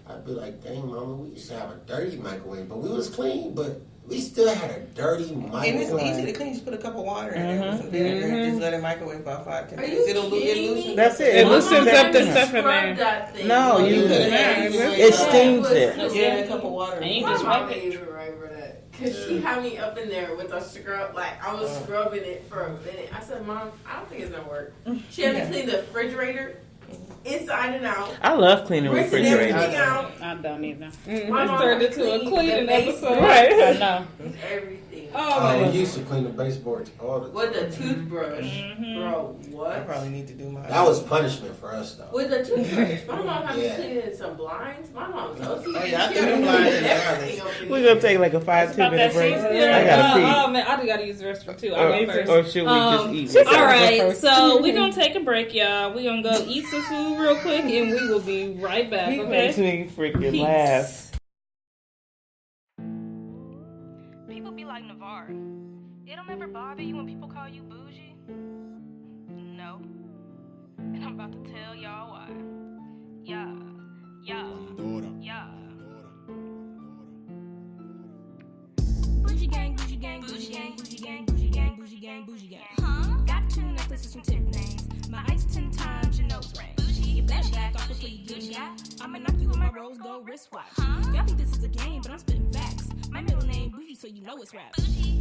I'd be like, dang, mama, we used to have a dirty microwave, but we was clean, but we still had a dirty And it's microwave. easy to clean. Just put a cup of water in there with some vinegar and just let it microwave about 5-10 Are minutes. you It'll kidding me? loosen. That's it. It loosens up the Yeah. stuff in Scrub there. that thing. No, you- It steams it. Yeah, a cup of water. And you My just mom wipe ain't it. even remember that. Because she had me up in there with a scrub. Like, I was scrubbing it for a minute. I said, Mom, I don't think it's going to work. She had me clean the refrigerator inside and out. I love cleaning Rinsing refrigerators. everything out. I don't either. My mom turned into a cleaned cleaning the episode. baseboard, Right. I know. Everything. Oh, we used to clean the baseboards all the With time. a toothbrush. Bro, I what? probably need to do mine. That was punishment for us, though. With a toothbrush. My mom had me Yeah. cleaning some blinds. My mom's OCD. Oh, yeah, I She threw had them me blinds cleaning in the everything up in We're there. gonna take like a 5-10 About minute that break. season. I gotta pee. Oh man, I gotta use the restroom too. I'll go first. Or should we just eat? All right, so we're gonna take a break, y'all. We're gonna go eat some food real quick, and we will be right back. He makes Okay? me freaking Peace. laugh. People be like, Navarre, it don't ever bother you when people call you bougie? No. And I'm about to tell y'all why. Yeah. Bougie gang, bougie gang, bougie gang, bougie gang, bougie gang, bougie gang, bougie gang. Huh? Got 2 necklaces from Tiffany's. My ice 10 times your nose ring. You better back off before you get got. I'ma knock you with my rose gold wristwatch. Y'all think this is a game, but I'm spitting facts. My middle name Bougie, so you know it's rap.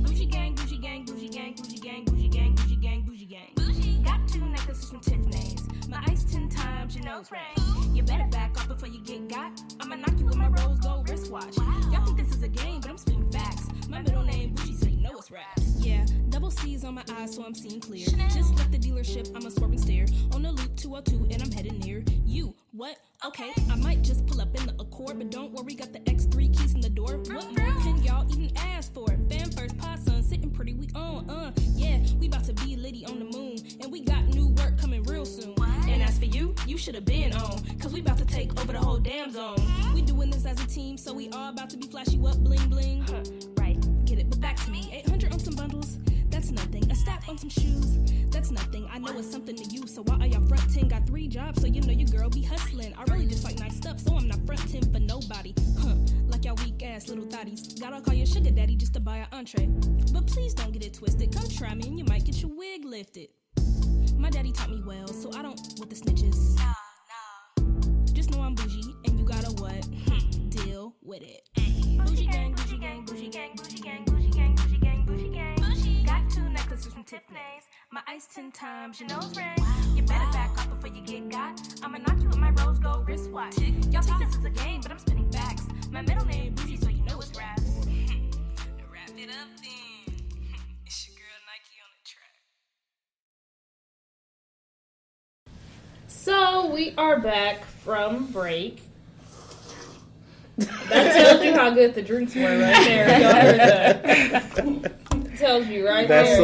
Bougie gang, bougie gang, bougie gang, bougie gang, bougie gang, bougie gang, bougie gang. Got 2 necklaces from Tiffany's. My ice 10 times your nose ring. You better back off before you get got. I'ma knock you with my rose gold wristwatch. Y'all think this is a game, but I'm spitting facts. My middle name Bougie, so you know it's rap. Yeah, double C's on my eyes, so I'm seeing clear. Just left the dealership, I'm a swerve and stare. On the loop 202, and I'm headed near you. What? Okay, I might just pull up in the Accord, but don't worry, got the X3 keys in the door. What more can y'all even ask for? Fan first, pod son, sitting pretty, we on, yeah, we about to be litty on the moon, and we got new work coming real soon. And as for you, you should have been on, cause we about to take over the whole damn zone. We doing this as a team, so we all about to be flashy, what bling bling. Right, get it, but back to me. 800 on some bundles, that's nothing. A stack on some shoes, that's nothing. I know it's something to you, so why are y'all frontin'? Got 3 jobs, so you know your girl be hustling. I really just like nice stuff, so I'm not frontin' for nobody. Like y'all weak ass little little thotties. Gotta call your sugar daddy just to buy an entree. But please don't get it twisted. Come try me and you might get your wig lifted. My daddy taught me well, so I don't with the snitches. Nah. Just know I'm bougie and you gotta what? Deal with it. Bougie gang, bougie gang, bougie gang, bougie gang, bougie gang, bougie gang, bougie gang. Bougie. Got 2 necklaces from Tiffany's. My ice 10 times, your nose ring. You better back off before you get got. I'ma knock you with my rose gold wristwatch. Y'all think this is a game, but I'm spinning facts. My middle name bougie, so you know it's raps. Wrap it up then. It's your girl Nike on the track. So we are back from break. That tells you how good the drinks were right there. Y'all heard that. Tells you right That's there.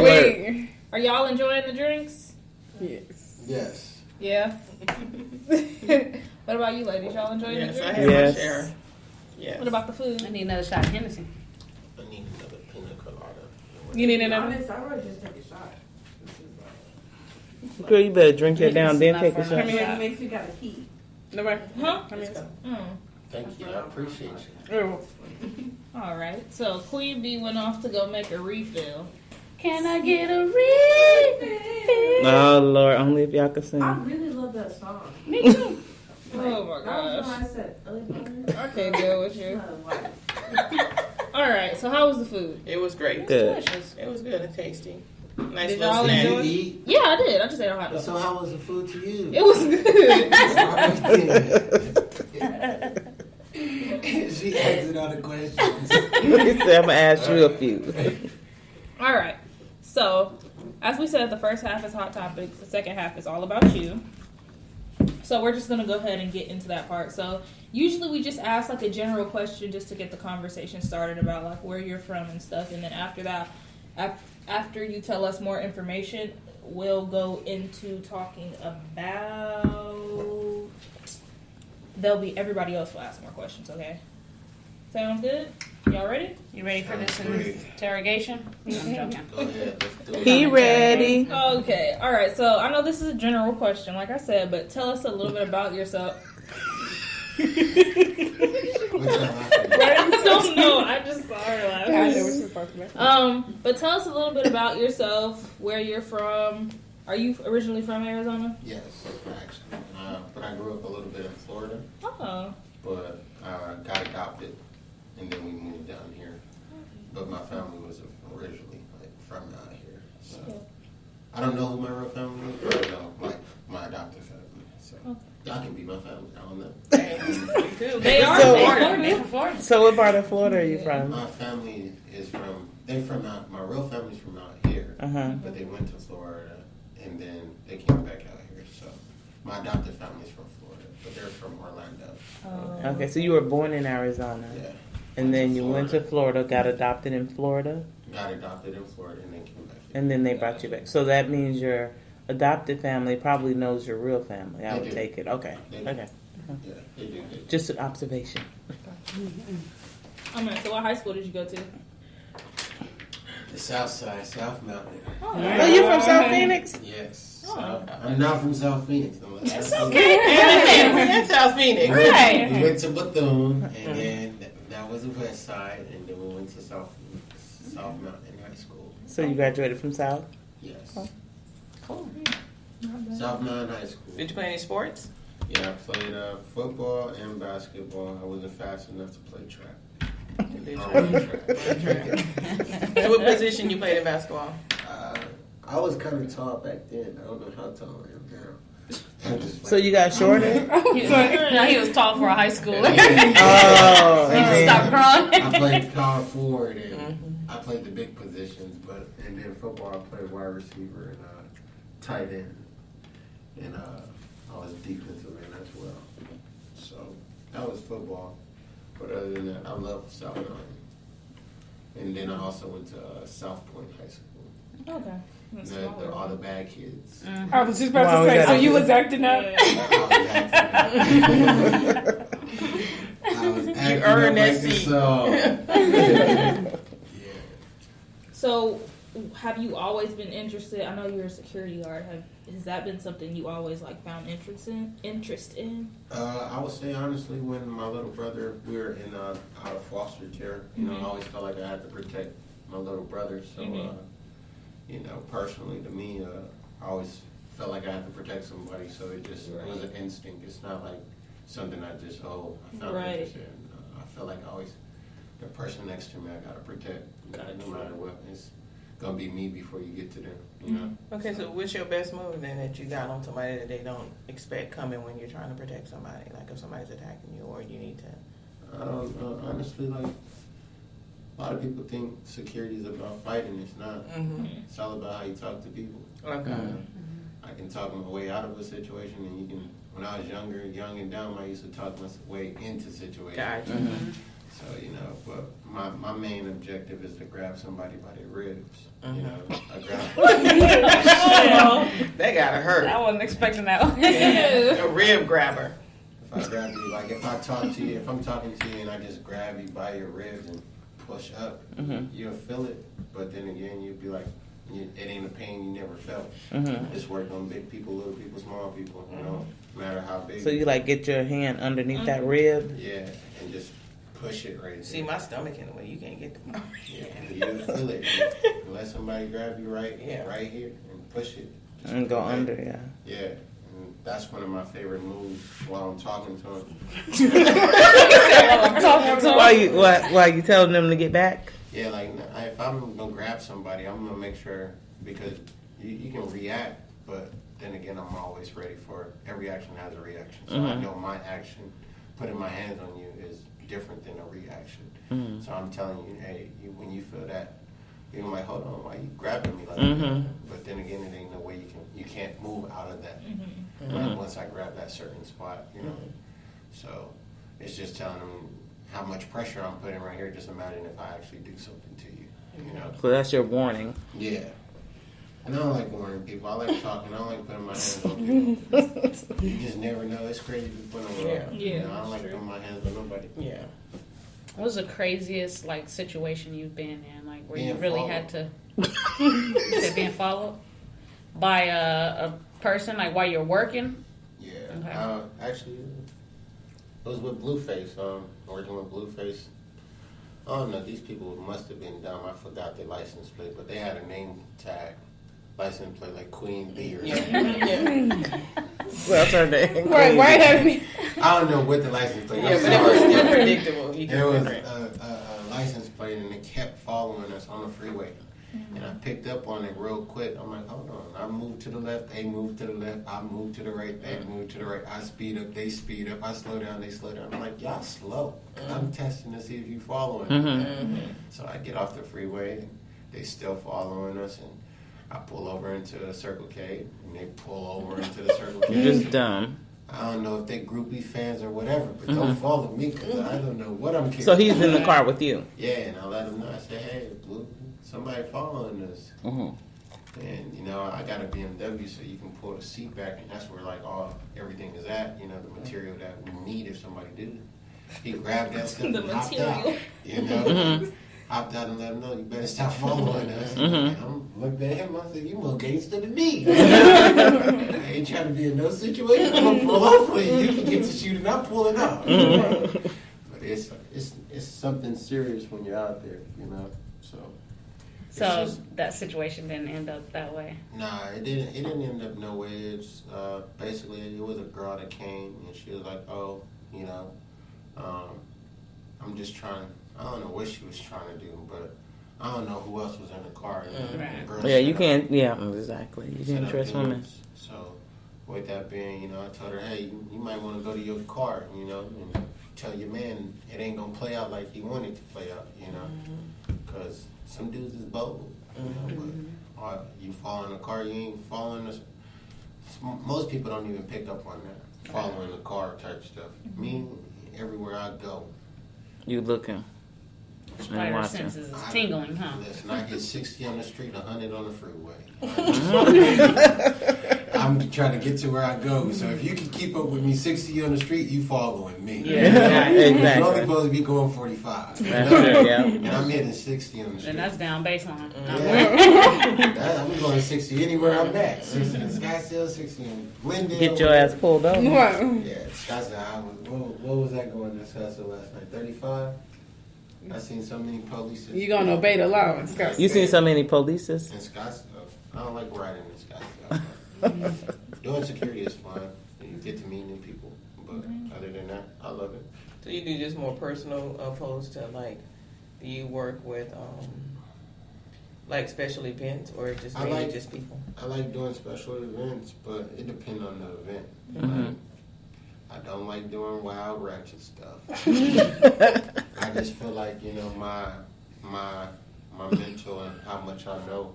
alert. Are y'all enjoying the drinks? Yes. Yes. Yeah. What about you, ladies? Y'all enjoying Yes, the I drinks? had Yes. my share. Yes. What about the food? I need another shot of Hennessy. I need another pina colada. You need another? Honest, I would just take a shot. This is like, Girl, you better drink that down, then Not take for a another shot. shot. it makes you gotta heat. No way. Huh? Thank you. I appreciate you. Oh. All right. So Queen Bee went off to go make a refill. Can I get a refill? Oh, Lord, only if y'all can sing. I really love that song. Me too. Oh my That was gosh. when I said, I can't deal with you. All right. So how was the food? It was great. Good. Delicious. It was good and tasty. Nice Did little y'all snack. Did enjoy you eat? Yeah, I did. I just ate a hot dog. So how was the food to you? It was good. She answered all the questions. He said, I'm going to ask you a few. All right. So, as we said, the first half is hot topics. The second half is all about you. So we're just going to go ahead and get into that part. So usually we just ask like a general question just to get the conversation started about like where you're from and stuff. And then after that, after you tell us more information, we'll go into talking about... Everybody else will ask more questions, okay? Sounds good? Y'all ready? You ready for this Great. interrogation? I'm joking. Go ahead. Let's do it. He ready. Okay. All right. So I know this is a general question, like I said, but tell us a little bit about yourself. What's that laughing? I don't know. I just saw her I know what laughing. you're talking about. But tell us a little bit about yourself, where you're from. Are you originally from Arizona? Yes, actually. But I grew up a little bit in Florida, Oh. but got adopted, and then we moved down here. But my family was originally from out here, so I don't know who my real family is, but I know my adopted family. So y'all can be my family. I don't know. They are So- from Florida. So what part of Florida are you from? My family is they're from out. My real family's from out here, Uh-huh. but they went to Florida, and then they came back out here. So my adopted family's from Florida, but they're from Orlando. Okay, so you were born in Arizona. Yeah. And then you went to Florida, got adopted in Florida, Got adopted in Florida, and then came back here. and then they brought you back. So that means your adopted family probably knows your real family. I They would do. take it. Okay. They do. Okay. Yeah, they do. Just an observation. All right. So what high school did you go to? The South Side, South Mountain. Oh, you from South Phoenix? Yes. Oh. I'm not from South Phoenix. That's Okay. That's South Phoenix. Right. We went to Bethune, and then that was the West Side, and then we went to South Mountain High School. So you graduated from South? Yes. Cool. South Mountain High School. Did you play any sports? Yeah, I played football and basketball. I wasn't fast enough to play track. Did I you? ran track. So what position you played in basketball? I was kind of tall back then. I don't know how tall I am now. I'm just So you got shorter? No, he was tall for a high schooler. Oh. He just stopped growing. I played power forward and I played the big positions, and then football I played wide receiver and tight end, and I was defensive end as well. So that was football. But other than that, I love South Mountain. And then I also went to South Point High School. Okay. That's All the bad kids. I was just about Wow, to we say, got so it. you was acting up? I was acting earned up that like the seat. song. Yeah. So have you always been interested? I know you're a security guard. Has that been something you always like found interest in? I would say honestly, when my little brother, we were in out of foster care, you know, I always felt like I had to protect my little brother. So, you know, personally to me, I always felt like I had to protect somebody. So it just it was an instinct. It's not like something I just I found interest in. I feel like the person next to me, I gotta protect. No matter what, it's gonna be me before you get to them. You know. Okay, so what's your best move then that you got on somebody that they don't expect coming when you're trying to protect somebody? Like if somebody's attacking you, or you need to. Honestly, like a lot of people think security is about fighting. It's not. It's all about how you talk to people. Okay. I can talk my way out of a situation, and you can. When I was young and dumb, I used to talk my way into situations. Gotcha. So, you know, but my main objective is to grab somebody by their ribs. You know, I grab. That gotta hurt. I wasn't expecting that one. A rib grabber. If I grab you, like if I talk to you, if I'm talking to you and I just grab you by your ribs and push up, you'll feel it. But then again, you'll be like, it ain't a pain you never felt. It's worked on big people, little people, small people. You know, no matter how big. So you like get your hand underneath that rib? Yeah, and just push it right there. See, my stomach in the way. You can't get the. Yeah, you'll feel it. Let somebody grab you right here and push it. Just And go right. under, yeah. Yeah, and that's one of my favorite moves while I'm talking to him. While you telling them to get back? Yeah, like if I'm gonna grab somebody, I'm gonna make sure, because you can react, but then again, I'm always ready for every action has a reaction. So I know my action, putting my hands on you, is different than a reaction. So I'm telling you, hey, when you feel that, you're like, hold on, why you grabbing me like that? But then again, it ain't no way you can't move out of that. Once I grab that certain spot, you know. So it's just telling them how much pressure I'm putting right here. Just imagine if I actually do something to you, you know. So that's your warning. Yeah. And I don't like warning people. I like talking. I don't like putting my hands on people. You just never know. It's crazy people in the world. Yeah. You know, I don't like putting my hands on nobody. Yeah. What was the craziest like situation you've been in, like where you Being really followed. had to you said being followed by a person, like while you're working? Yeah. Okay. Actually, it was with Blueface. Working with Blueface. I don't know. These people must have been dumb. I forgot their license plate, but they had a name tag. License plate like Queen Bee or something. What's her name? Right. I don't know what the license plate. Yeah, I'm but it was sorry. still predictable. You There was can a license plate, and it kept following us on the freeway. And I picked up on it real quick. I'm like, hold on. I moved to the left. They moved to the left. I moved to the right. They moved to the right. I speed up. They speed up. I slow down. They slow down. I'm like, y'all slow. I'm testing to see if you following. So I get off the freeway, and they still following us. And I pull over into a Circle K, and they pull over into the Circle K. You're just dumb. I don't know if they groupie fans or whatever, but don't follow me because I don't know what I'm carrying. So he's in the car with you. Yeah, and I let him know. I said, hey, Blue, somebody following us. And, you know, I got a BMW, so you can pull the seat back, and that's where, like, everything is at, you know, the material that we need if somebody did. He grabbed that stuff and hopped out, you know. Hopped out and let him know, you better stop following us. And I'm looking at him, I said, you more gangster than me. I ain't trying to be in no situation. I'm going to pull off for you. You can get to shooting, I'm pulling off. But it's something serious when you're out there, you know. So that situation didn't end up that way. Nah, it didn't end up no way. It's basically it was a girl that came and she was like, oh, you know, I'm just trying. I don't know what she was trying to do, but I don't know who else was in the car. You know? The girl Yeah, you set can't. Yeah, exactly. You set can't up trust women. dudes. So with that being, you know, I told her, hey, you might want to go to your car, you know, and tell your man it ain't gonna play out like he wanted to play out, you know, because some dudes is bold, you know, but you fall in the car, you ain't following us. Most people don't even pick up on that, following the car type stuff. Me, everywhere I go. You looking. Spider senses is tingling, huh? Listen, I get 60 on the street, 100 on the freeway. I'm trying to get to where I go. So if you can keep up with me 60 on the street, you following me. Yeah, exactly. You're only supposed to be going 45. That's it, yeah. And I'm hitting 60 on the street. And that's down baseline. Yeah. I'm going 60 anywhere I'm at. 60 in Scottsdale, 60 in Glendale. Get your ass pulled over. Yeah, Scottsdale. What was that going to Scottsdale last night? 35? I seen so many police. You gonna obey the law in Scottsdale. You seen so many polices? In Scottsdale. I don't like riding in Scottsdale. Doing security is fun. You get to meet new people. But other than that, I love it. So you do just more personal opposed to like, do you work with like special events or just mainly just people? I like doing special events, but it depends on the event. Like, I don't like doing wild ratchet stuff. I just feel like, you know, my mental and how much I know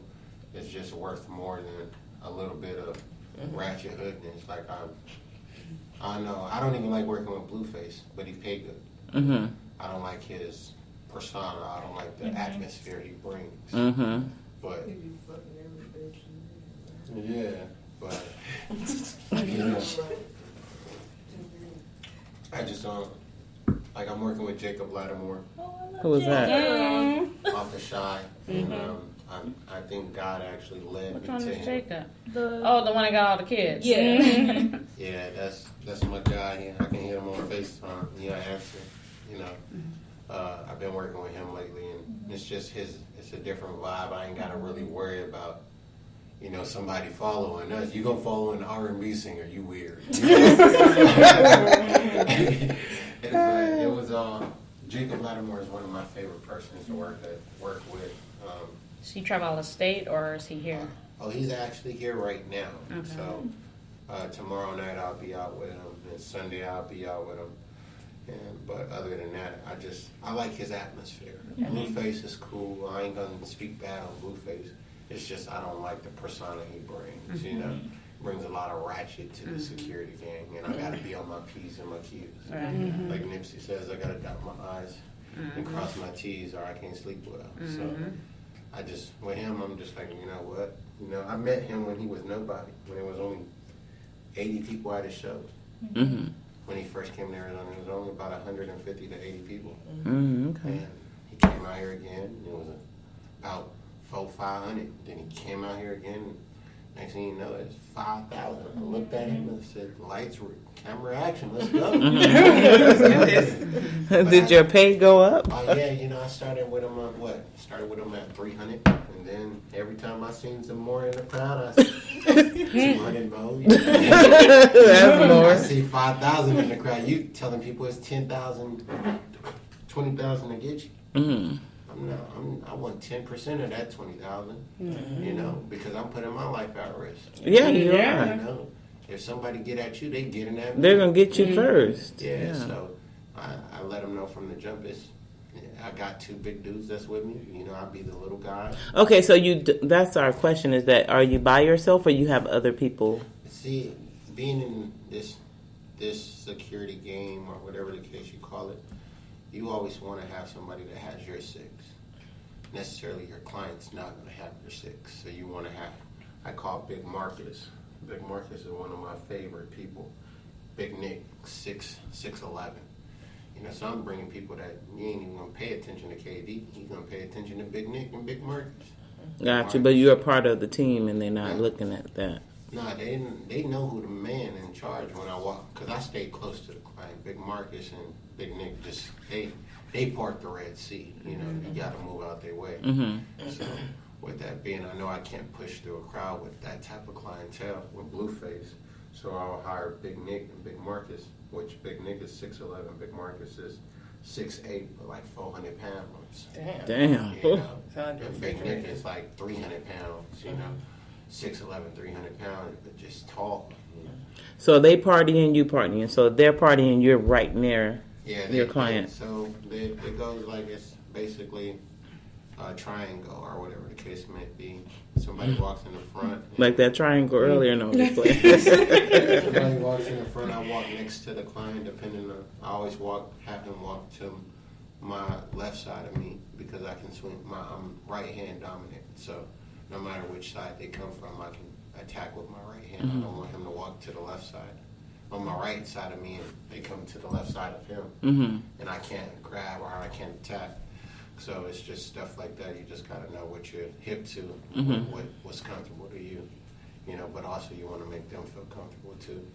is just worth more than a little bit of ratchet hoodness. Like I know I don't even like working with Blueface, but he paid good. I don't like his persona. I don't like the atmosphere he brings. But yeah, but you know, I just don't. Like I'm working with Jacob Lattimore. Who was that? Off the Shy. And I think God actually led Which me one to is him. Jacob? The one that got all the kids. Yeah. Yeah, that's my guy. I can hit him on FaceTime. He'll answer. You know, I've been working with him lately, and it's just it's a different vibe. I ain't got to really worry about, you know, somebody following us. You gonna follow an R&B singer? You weird. It was Jacob Lattimore is one of my favorite persons to work with. Does he travel out of state or is he here? He's actually here right now. Okay. So tomorrow night I'll be out with him, and Sunday I'll be out with him. But other than that, I like his atmosphere. Blueface is cool. I ain't gonna speak bad on Blueface. It's just I don't like the persona he brings. You know, brings a lot of ratchet to the security gang, and I gotta be on my P's and my Q's. Like Nipsey says, I gotta dot my I's and cross my T's, or I can't sleep well. So with him, I'm just like, you know what? You know, I met him when he was nobody, when there was only 80 people at his show. When he first came to Arizona, it was only about 150 to 80 people. Okay. And he came out here again. It was about 500. Then he came out here again. Next thing you know, it's 5,000. I looked at him and said, "Lights, camera, action. Let's go." Did your pay go up? Oh yeah, you know, I started with him at 300, and then every time I seen some more in the crowd, I said 200 more. That's more. I see 5,000 in the crowd. You telling people it's 10,000, 20,000 to get you? I want 10% of that 20,000. You know, because I'm putting my life at risk. Yeah, you are. You know, if somebody get at you, they getting at me. They're gonna get you first. Yeah. So I let them know from the jump. I got two big dudes that's with me. You know, I'll be the little guy. Okay, so that's our question: is that are you by yourself or you have other people? See, being in this security game or whatever the case you call it, you always want to have somebody that has your six. Necessarily, your client's not going to have your six, so you want to have. I call Big Marcus. Big Marcus is one of my favorite people. Big Nick, 6'11". You know, so I'm bringing people that you ain't even going to pay attention to KD. You're going to pay attention to Big Nick and Big Marcus. Gotcha, but you're a part of the team and they're not looking at that. Nah, they know who the man in charge when I walk, because I stay close to the client. Big Marcus and Big Nick they part the Red Sea. You know, you got to move out their way. So with that being, I know I can't push through a crowd with that type of clientele with Blueface. So I'll hire Big Nick and Big Marcus, which Big Nick is 6'11", Big Marcus is 6'8", but like 400 pounds. Damn. You know? And Big Nick is like 300 pounds, you know. 6'11", 300 pounds, but just tall. You know? So they partying, you partying. So they're partying, you're right near your client. So it goes like it's basically a triangle or whatever the case may be. Somebody walks in the front. Like that triangle earlier, no. Somebody walks in the front, I walk next to the client, depending on, I always have him walk to my left side of me because I can swing, I'm right hand dominant. So no matter which side they come from, attack with my right hand. I don't want him to walk to the left side. On my right side of me, and they come to the left side of him, and I can't grab or I can't attack. So it's just stuff like that. You just gotta know what you're hip to, what's comfortable to you, you know. But also you want to make them feel comfortable too.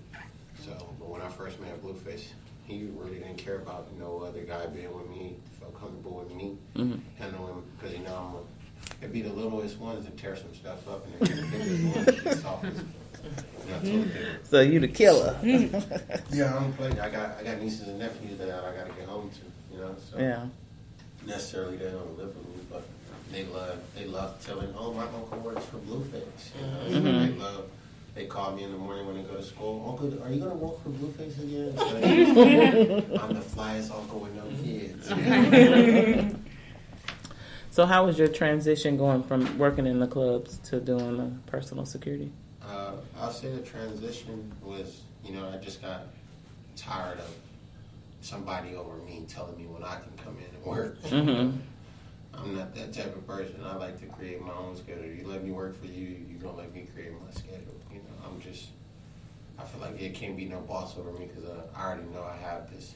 So, but when I first met Blueface, he really didn't care about no other guy being with me. He felt comfortable with me, handling him, because you know it'd be the littlest ones that tear some stuff up, and it'd be the biggest ones that get softest. So you the killer. Yeah, I don't play. I got nieces and nephews that I got to get home to, you know. So Yeah. necessarily they don't live with me, but they love telling, oh, my uncle works for Blueface. You know? They call me in the morning when they go to school. Uncle, are you gonna work for Blueface again? I'm the flyest uncle with no kids. So how was your transition going from working in the clubs to doing the personal security? I'll say the transition was, you know, I just got tired of somebody over me telling me when I can come in and work. I'm not that type of person. I like to create my own schedule. You let me work for you, you're going to let me create my schedule. You know, I feel like it can't be no boss over me because I already know I have this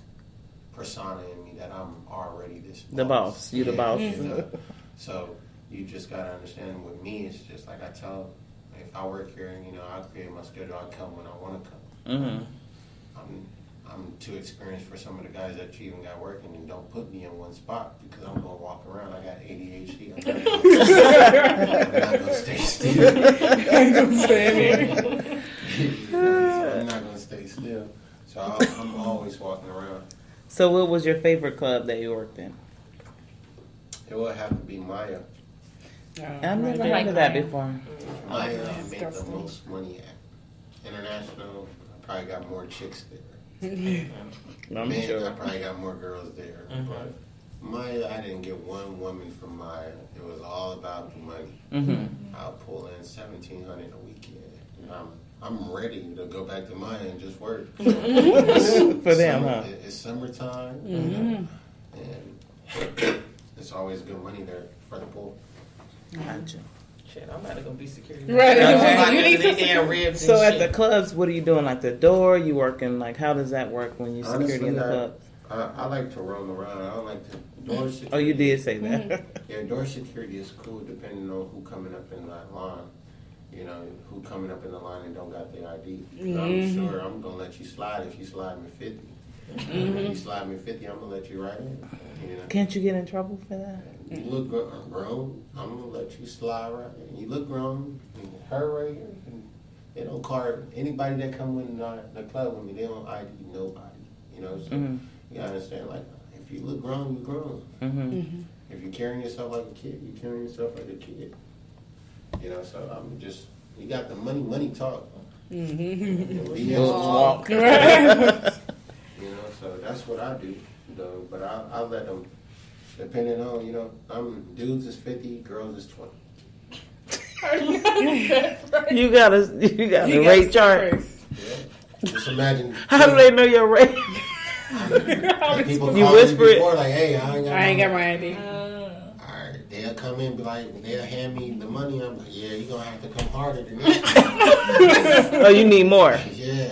persona in me that I'm already this boss. The boss. You the boss. You know? So you just got to understand with me, it's just like I tell, if I work here, you know, I'll create my schedule. I'll come when I want to come. I'm too experienced for some of the guys that you even got working, and don't put me in one spot because I'm going to walk around. I got ADHD. I'm not going to stay still. I'm not going to stay still. So I'm always walking around. So what was your favorite club that you worked in? It would have to be Maya. I've never heard of that before. Maya made the most money at. International, I probably got more chicks there. I'm Man, sure. I probably got more girls there. But Maya, I didn't get one woman from Maya. It was all about the money. I'll pull in $1,700 a weekend. I'm ready to go back to Maya and just work. For them, huh? It's summertime, and it's always good money there for the pool. Gotcha. Shit, I'm about to go be security. Right. You need some damn ribs. So at the clubs, what are you doing? Like the door? You working? Like how does that work when you security in the club? I like to roam around. I don't like to door security. Oh, you did say that. Yeah, door security is cool depending on who coming up in that line. You know, who coming up in the line and don't got their ID. I'm sure I'm gonna let you slide if you slide me 50. If you slide me 50, I'm gonna let you right in. You know? Can't you get in trouble for that? You look grown, I'm gonna let you slide right in. You look grown, her right here. They don't card anybody that come in the club with me. They don't ID nobody. You know, so you gotta understand. Like, if you look grown, you grown. If you're carrying yourself like a kid, you're carrying yourself like a kid. You know, so I'm just. You got the money talk. BS walk. You know, so that's what I do. Though, but I let them. Depending on, you know, dudes is 50, girls is 20. You got a rate chart. Yeah. Just imagine. How do they know your rate? People You call whisper me it. before, like, hey, I ain't got my ID. Alright, they'll come in and be like, they'll hand me the money. I'm like, yeah, you're going to have to come harder than that. Oh, you need more. Yeah.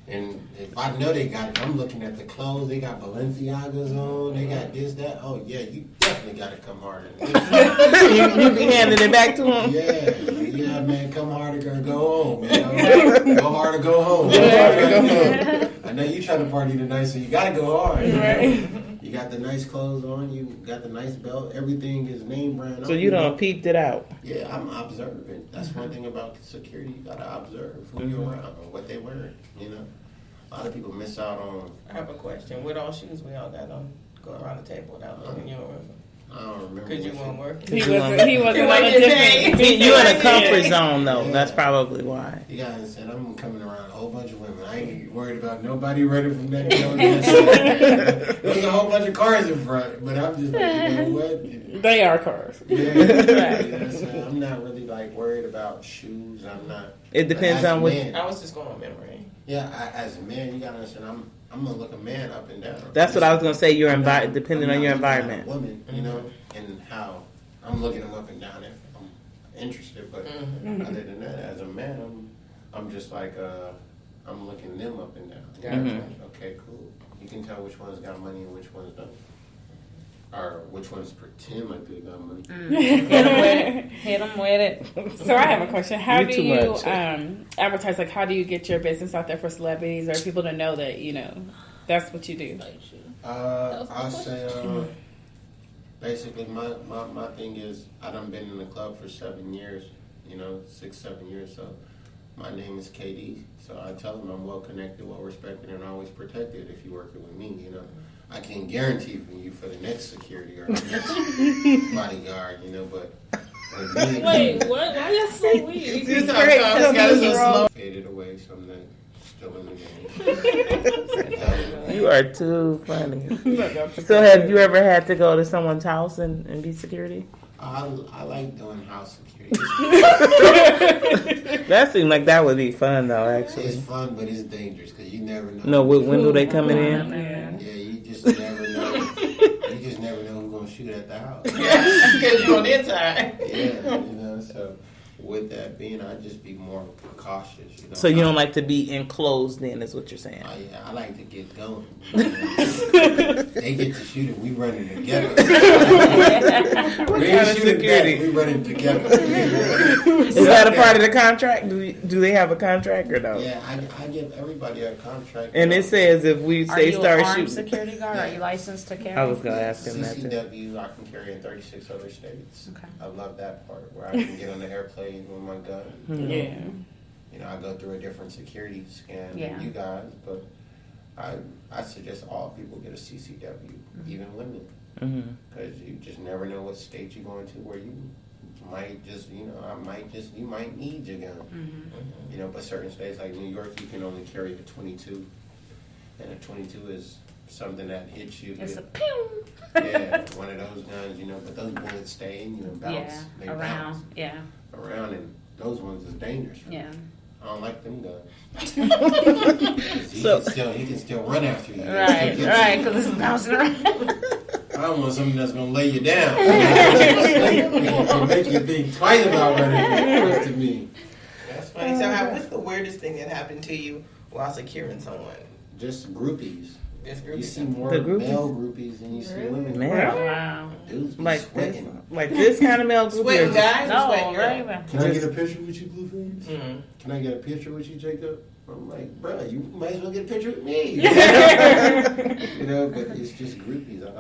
And if I know they got it, I'm looking at the clothes. They got Balenciagas on. They got this, that. Oh, yeah, you definitely got to come harder than that. you be handing it back to them? Yeah, man, come harder or go home, man. Go hard or go home. I know you trying to party tonight, so you got to go hard. Right. You got the nice clothes on. You got the nice belt. Everything is name brand. So you done peeped it out. Yeah, I'm observant. That's one thing about security. You got to observe who you're around and what they wearing, you know. A lot of people miss out on. I have a question. What all shoes we all got on? Go around the table without looking. You don't remember? I don't remember. Because you won't work. He wasn't on a different. You in a comfort zone though. Yeah. That's probably why. You gotta understand, I'm coming around a whole bunch of women. I ain't worried about nobody running from that door. There's a whole bunch of cars in front, but I'm just like, you know what? They are cars. Yeah, I'm not really like worried about shoes. I'm not. It depends on what. I was just going on memory. Yeah, as a man, you gotta understand. I'm gonna look a man up and down. That's what I was gonna say. Your depending on your environment. Woman, you know, and how I'm looking them up and down. interested. But other than that, as a man, I'm just like I'm looking them up and down. Gotcha. Okay, cool. You can tell which ones got money and which ones don't. Or which ones pretend like they got money. Hit them with it. So I have a question. How do you advertise? Like, how do you get your business out there for celebrities or people to know that, you know, that's what you do? I'll say, basically, my thing is, I done been in the club for 7 years, 6-7 years, so my name is KD, so I tell them I'm well connected, well respected, and always protected if you're working with me, I can't guarantee for you for the next security or the next bodyguard, but... Wait, what? Why y'all so weird? Faded away, so I'm not still in the game. You are too funny. So have you ever had to go to someone's house and be security? I like doing house security. That seemed like that would be fun, though, actually. It's fun, but it's dangerous because you never know. No, when do they coming in? Yeah, you just never know. You just never know who's going to shoot at the house. Yeah, because you're on the inside. Yeah, so with that being, I just be more cautious. So you don't like to be enclosed then, is what you're saying? I like to get going. They get to shoot it, we running together. What kind of security? We running together. Is that a part of the contract? Do they have a contract or no? Yeah, I give everybody a contract. And it says if we say start shooting. Security guard? Are you licensed to carry? I was going to ask him that too. CCW, I can carry in 36 other states. Okay. I love that part where I can get on the airplane with my gun. Yeah. I go through a different security scan Yeah. than you guys, but I suggest all people get a CCW, even women, because you just never know what state you're going to where you might just, you might need your gun. But certain states like New York, you can only carry a 22, and a 22 is something that hits you. It's a pew. Yeah, one of those guns, but those bullets stay in you and bounce. Yeah, They around. bounce Yeah. around, and those ones is dangerous. Yeah. I don't like them guns. He can still run after you. Right, because it's bouncing around. I want something that's going to lay you down. And make you think twice about running to me. That's funny. So what's the weirdest thing that happened to you while securing someone? Just groupies. Just groupies. You see more male groupies than you see women. Man. Wow. Dudes be Like sweating. this kind of male groupie. Sweating guys? No, Sweating girls? right. Can I get a picture with you, Blueface? Mm-hmm. Can I get a picture with you, Jacob? I'm like, bro, you might as well get a picture with me. But it's just groupies. I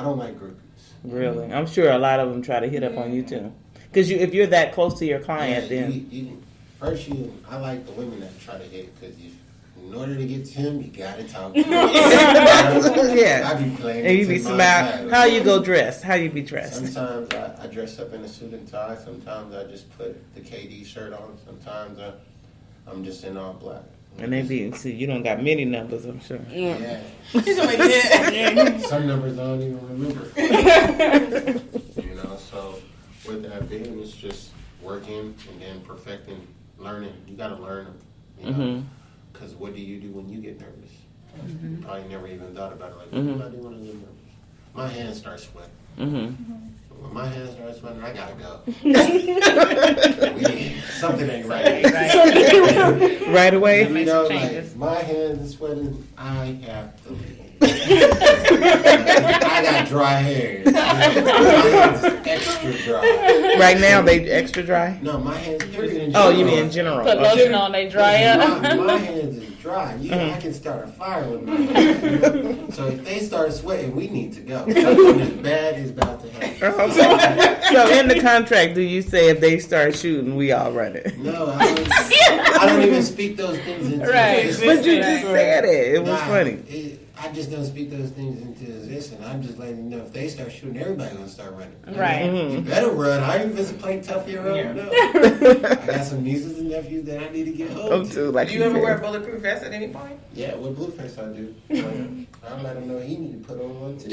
don't like groupies. Really? I'm sure a lot of them try to hit up on you too. Because if you're that close to your client, then... I like the women that try to hit because in order to get to him, you gotta talk to him. Yeah. I be playing. And you be smiling. How you go dressed? How you be dressed? Sometimes I dress up in a suit and tie. Sometimes I just put the KD shirt on. Sometimes I'm just in all black. And they be, see, you don't got many numbers, I'm sure. Yeah. Yeah. Some numbers I don't even remember. So with that being, it's just working and then perfecting, learning. You got to learn them, because what do you do when you get nervous? You probably never even thought about it. Like, what do I do when I get nervous? My hands start sweating. When my hands start sweating, I gotta go. Something ain't right. Right away. My hands are sweating. I have to leave. I got dry hair. My hands is extra dry. Right now, they extra dry? No, my hands. Oh, you mean in general? Put lotion on, they dry up. My hands is dry. I can start a fire with my hands. So if they start sweating, we need to go. Something as bad is about to happen. So in the contract, do you say if they start shooting, we all run it? No, I don't even speak those things into existence. But you just said it. It was funny. I just don't speak those things into existence. I'm just letting you know if they start shooting, everybody gonna start running. Right. You better run. I ain't visit playing tough here. No. I got some nieces and nephews that I need to get home to. Too, like do you ever wear a bulletproof vest at any point? Yeah, with Blueface I do. I'll let him know he need to put on one too.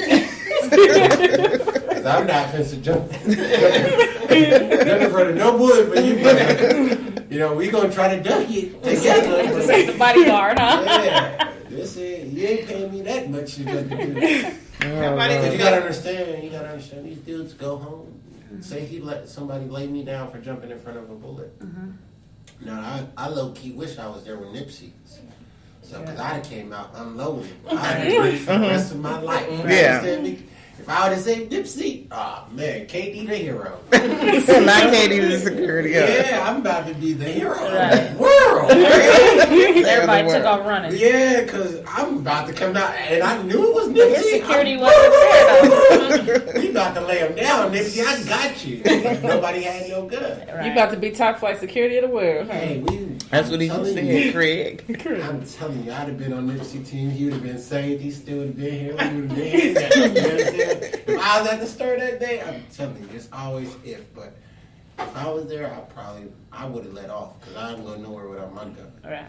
Because I'm not finna jump. Nothing in front of no bullet for you, but we gonna try to duck it together. This ain't the bodyguard, huh? Yeah. You ain't paying me that much to do. You gotta understand. These dudes go home. Say he let somebody lay me down for jumping in front of a bullet. Now, I low-key wish I was there with Nipsey. So, because I'd have came out unloaded. I'd have been for the rest of my life. Yeah. If I would have saved Nipsey, oh man, KD the hero. Not KD the security guard. Yeah, I'm about to be the hero of the world. Everybody took off running. Yeah, because I'm about to come out, and I knew it was Nipsey. His security wasn't there though. We about to lay him down, Nipsey. I got you. Nobody had no gun. You about to be top flight security of the world. Huh? Hey, That's what he said, Craig. I'm telling you, I'd have been on Nipsey team. He would have been saved. He still would have been here. We would have been here. You know what I'm saying? If I was at the store that day, I'm telling you, it's always if. But if I was there, I would have let off because I ain't going nowhere without my gun. Right.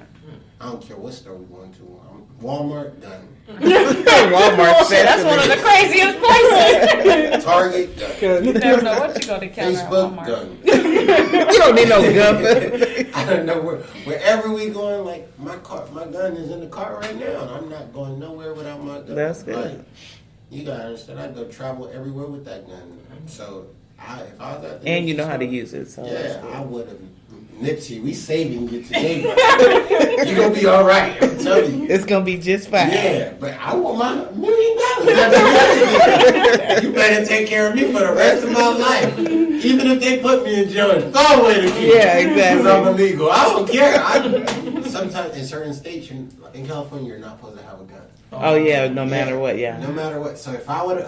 I don't care what store we going to. Walmart, gun. Walmart. That's one of the craziest places. Target, gun. You never know what you're going to counter at Facebook, Walmart. gun. You don't need no gun. I don't know wherever we going. Like my gun is in the car right now, and I'm not going nowhere without my gun. That's good. Like, you gotta understand, I go travel everywhere with that gun. So if I was at the And you Nipsey know how to store, use it. So yeah, I would have. Nipsey, we saving you today. You gonna be all right. I'm telling you. it's gonna be just fine. Yeah, but I want my $1 million. You better take care of me for the rest of my life. Even if they put me in jail and throw away the key. Yeah, exactly. Because I'm illegal. I don't care. Sometimes in certain states, in California, you're not supposed to have a gun. Oh yeah, no matter what. Yeah. No matter what. So if I would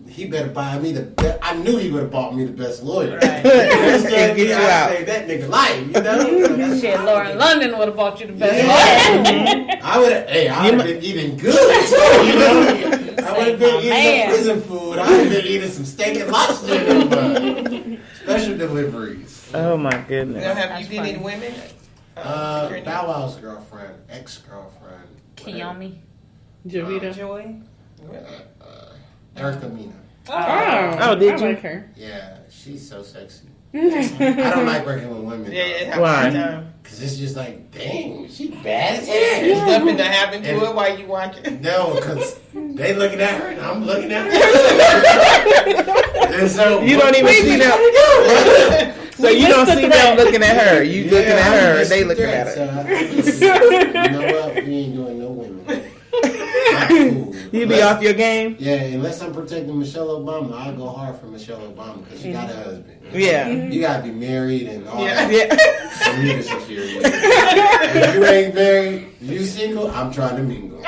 he better buy me the best. I knew he would have bought me the best lawyer. Right. And get you out. Saved that nigga life. You know? Shit, Lauren London would have bought you the best Yeah. I would have. Hey, I would have been eating good. So, you know, I would have been eating prison food. I would have been eating some steak and lobster. And, special deliveries. Oh my goodness. Have you been any women? Bow Wow's girlfriend, ex-girlfriend, Kiyomi. Javita. Joy? Erica Mina. Oh, did I you? like her. Yeah, she's so sexy. I don't like working with women. Yeah, Why? Because it's just like, dang, she bad as hell. There's nothing to happen to her while you watching. No, because they looking at her and I'm looking at her. And so You don't even see them. So you don't see them looking at her. You looking at her. missed They the looking threat, at her. so you know what? We ain't doing no women. I'm cool. You be off your game. Yeah, unless I'm protecting Michelle Obama, I'll go hard for Michelle Obama because she got a husband. Yeah. You gotta be married and all that. Yeah. For me to secure you. If you ain't married, you single, I'm trying to mingle.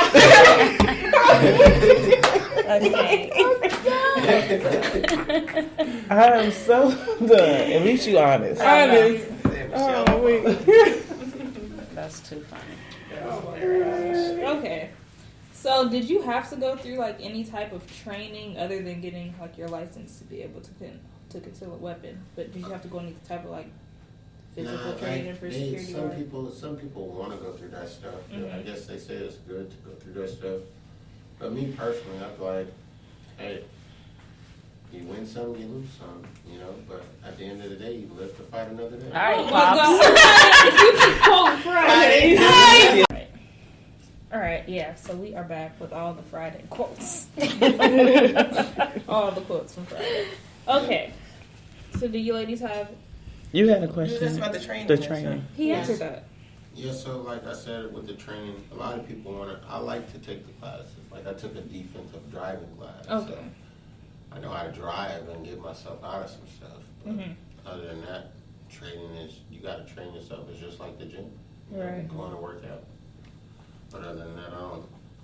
Okay. I am so done. At least you honest. Honest. Oh, wait. That's too funny. Okay. So, did you have to go through like any type of training other than getting like your license to be able to conceal a weapon? But did you have to go any type of like physical training for security? Some people want to go through that stuff. I guess they say it's good to go through that stuff. But me personally, I'm like, hey, you win some, you lose some, you know. But at the end of the day, you live to fight another day. All right, Oh Pops. my God. All right, yeah, so we are back with all the Friday quotes. All the quotes from Friday. Okay. So do you ladies have... You had a That's question. about the training. The training. He answered that. Yeah, so like I said, with the training, a lot of people want to, I like to take the classes. Like I took a defensive driving class. Okay. So I know how to drive and get myself out of some stuff. But other than that, training is, you got to train yourself. It's just like the gym. You know, Right. going to work out. But other than that, I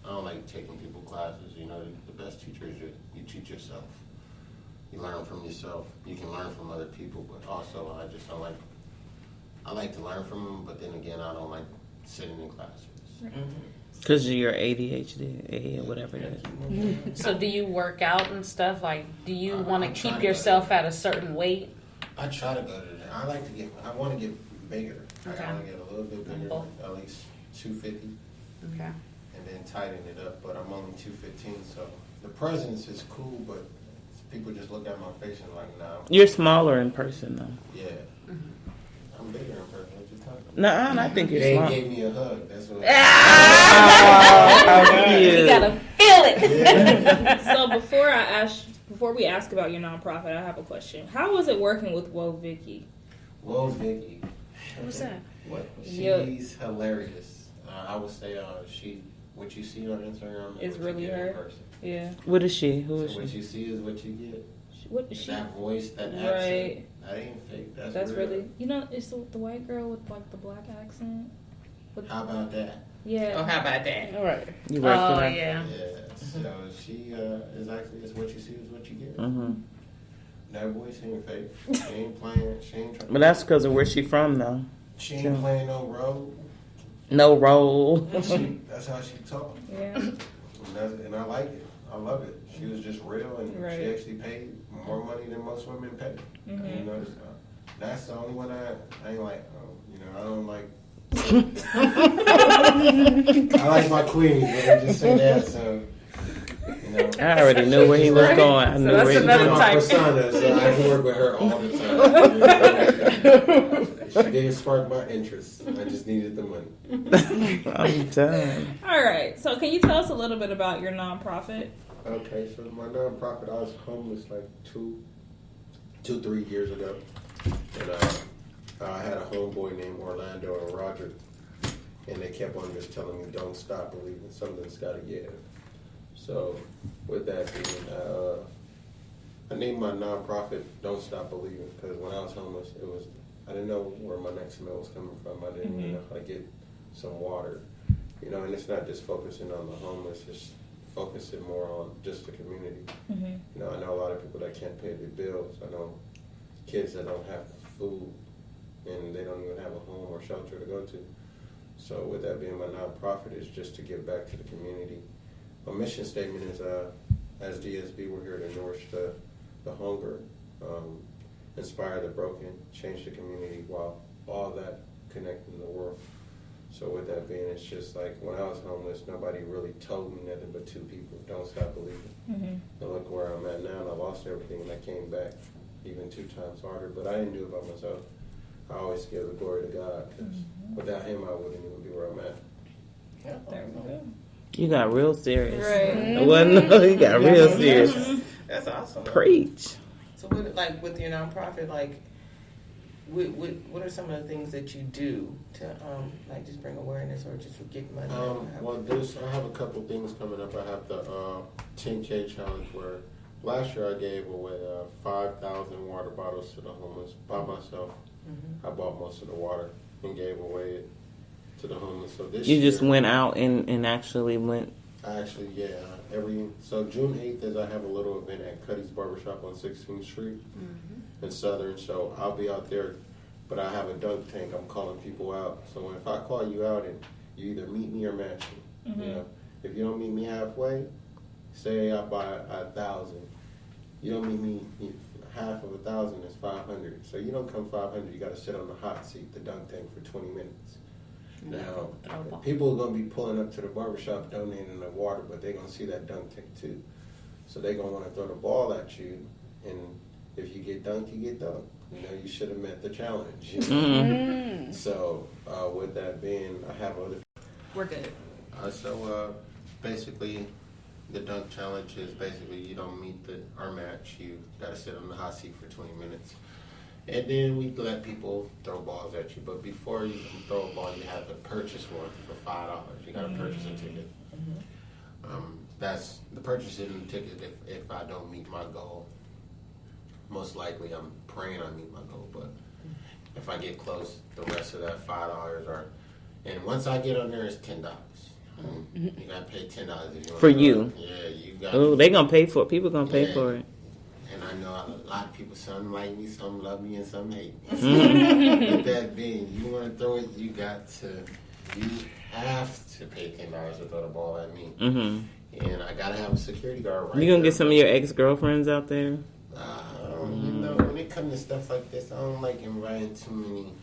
don't like taking people classes. You know, the best teacher is you teach yourself. You learn from yourself. You can learn from other people, but also I just don't like, I like to learn from them, but then again, I don't like sitting in classes. Because of your ADHD, or whatever it is. So do you work out and stuff? Like, do you want to I'm trying keep to yourself at a certain weight? I try to go to the, I want to get bigger. Okay. I want to get a little bit bigger, Bulk. at least 250, Okay. and then tighten it up, but I'm only 215, so the presence is cool, but people just look at my face and like, nah. You're smaller in person, though. Yeah. I'm bigger in person. What you talking about? No, I think you're They small. gave me a hug. That's what. Oh, how You cute. gotta feel it. So before before we ask about your nonprofit, I have a question. How was it working with Whoa Vicky? Whoa, Vicky. What's that? What? Yeah. She's hilarious. I would say what you see on Instagram Is what really you get her? in person. Yeah. What is she? Who is So what she? you see is what you get. What is she? That voice, that accent, Right. that ain't fake. That's real. really, it's the white girl with like the black accent. How about that? Yeah. Oh, how about that? All right. You worked Oh with her? yeah. Yeah. So she is actually is what you see is what you get. Mm-hmm. That voice ain't fake. She ain't playing. She ain't trying. But that's because of where she from, though. She ain't playing no role. No role. That's how she talk. Yeah. And I like it. I love it. She was just real, and Right. she actually paid more money than most women pay. Mhm. You know, that's the only one I ain't like. I don't like. I like my queens, but I just say that. So, I already knew where he was going. I knew that's where he was another going. my persona, so I can work with her all the time. She didn't spark my interest. I just needed the money. I'm done. All right. So, can you tell us a little bit about your nonprofit? Okay, so my nonprofit, I was homeless like 3 years ago, and I had a homeboy named Orlando and Roger, and they kept on just telling me, "Don't stop believing. Something's got to give." So, with that being, I named my nonprofit "Don't Stop Believing" because when I was homeless, I didn't know where my next meal was coming from. I didn't even know how to get some water, and it's not just focusing on the homeless; it's focusing more on just the community. Mm-hmm. I know a lot of people that can't pay their bills. I know kids that don't have food and they don't even have a home or shelter to go to. So with that being my nonprofit is just to give back to the community. My mission statement is, as DSB, we're here to nourish the hunger, inspire the broken, change the community while all that connecting the world. So with that being, it's just like when I was homeless, nobody really told me nothing but two people, don't stop believing. Mm-hmm. And look where I'm at now, and I lost everything, and I came back even 2 times harder. But I didn't do it by myself. I always give the glory to God, because without Him, I wouldn't even be where I'm at. There we go. You got real serious. Right. Well, no, you got real serious. That's awesome. Preach. So, with your nonprofit, what are some of the things that you do to just bring awareness or just get money? I have a couple things coming up. I have the 10K challenge where last year I gave away 5,000 water bottles to the homeless by myself. Mm-hmm. I bought most of the water and gave away it to the homeless. So this You year, just went out and actually went. So June 8th is I have a little event at Cuddy's Barbershop on 16th Street in Southern. So I'll be out there, but I have a dunk tank. I'm calling people out. So if I call you out and you either meet me or match me, if you don't meet me halfway, say I buy 1,000. You don't meet me half of 1,000 is 500. So you don't come 500. You got to sit on the hot seat, the dunk tank for 20 minutes. Now, people are going to be pulling up to the barbershop donating the water, but they're going to see that dunk tank too. So they're going to want to throw the ball at you, and if you get dunked, you get dunked. You should have met the challenge. So with that being, I have other... We're good. Basically, the dunk challenge is basically you don't meet our match. You got to sit on the hot seat for 20 minutes. And then we let people throw balls at you. But before you can throw a ball, you have to purchase one for $5. You got to purchase a ticket. That's the purchasing the ticket if I don't meet my goal. Most likely I'm praying I meet my goal. But if I get close, the rest of that $5 are... And once I get on there, it's $10. You got to pay $10 if you want For to you. Yeah, you got Oh, they going to pay for it. People going to pay for it. And I know a lot of people, some like me, some love me, and some hate me. With that being, you want to throw it, you have to pay $10 to throw the ball at me. And I got to have a security guard right You going to there. get some of your ex-girlfriends out there? When it comes to stuff like this, I don't like inviting too many.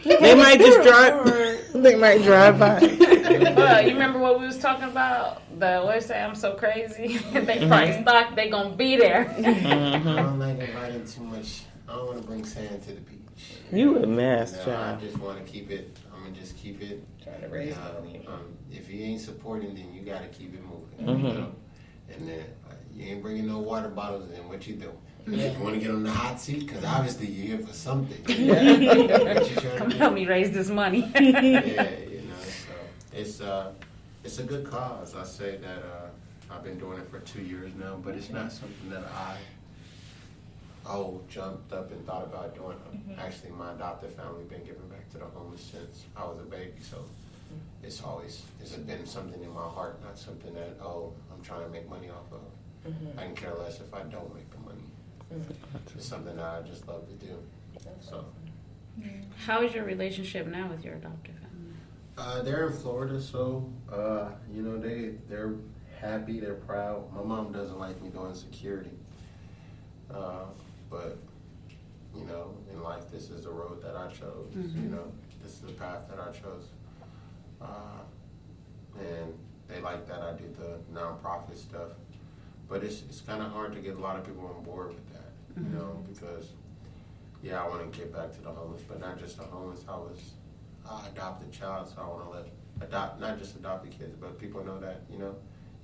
They might just drive. They might drive by. You remember what we was talking about? The what say I'm so crazy. They probably stock. They gonna be there. I don't like inviting too much. I don't want to bring sand to the beach. You a mess, I child. just want to keep it. I'm gonna just keep it. Trying to raise money. If you ain't supporting, then you got to keep it moving. And then You ain't bringing no water bottles in. What you doing? You want to get on the hot seat? Because obviously you're here for something. What you trying Come to do? help me raise this money. Yeah, so it's a good cause. I say that I've been doing it for 2 years now, but it's not something that I jumped up and thought about doing. Actually, my adopted family been giving back to the homeless since I was a baby, so it's been something in my heart, not something that I'm trying to make money off of. I can care less if I don't make the money. It's something that I just love to do. So. How is your relationship now with your adoptive family? They're in Florida, so they're happy, they're proud. My mom doesn't like me doing security, but in life, this is the road that I chose. This is the path that I chose, and they like that I do the nonprofit stuff. But it's kind of hard to get a lot of people on board with that, because I want to get back to the homeless, but not just the homeless. I adopted a child, so I want to not just adopt the kids, but people know that, you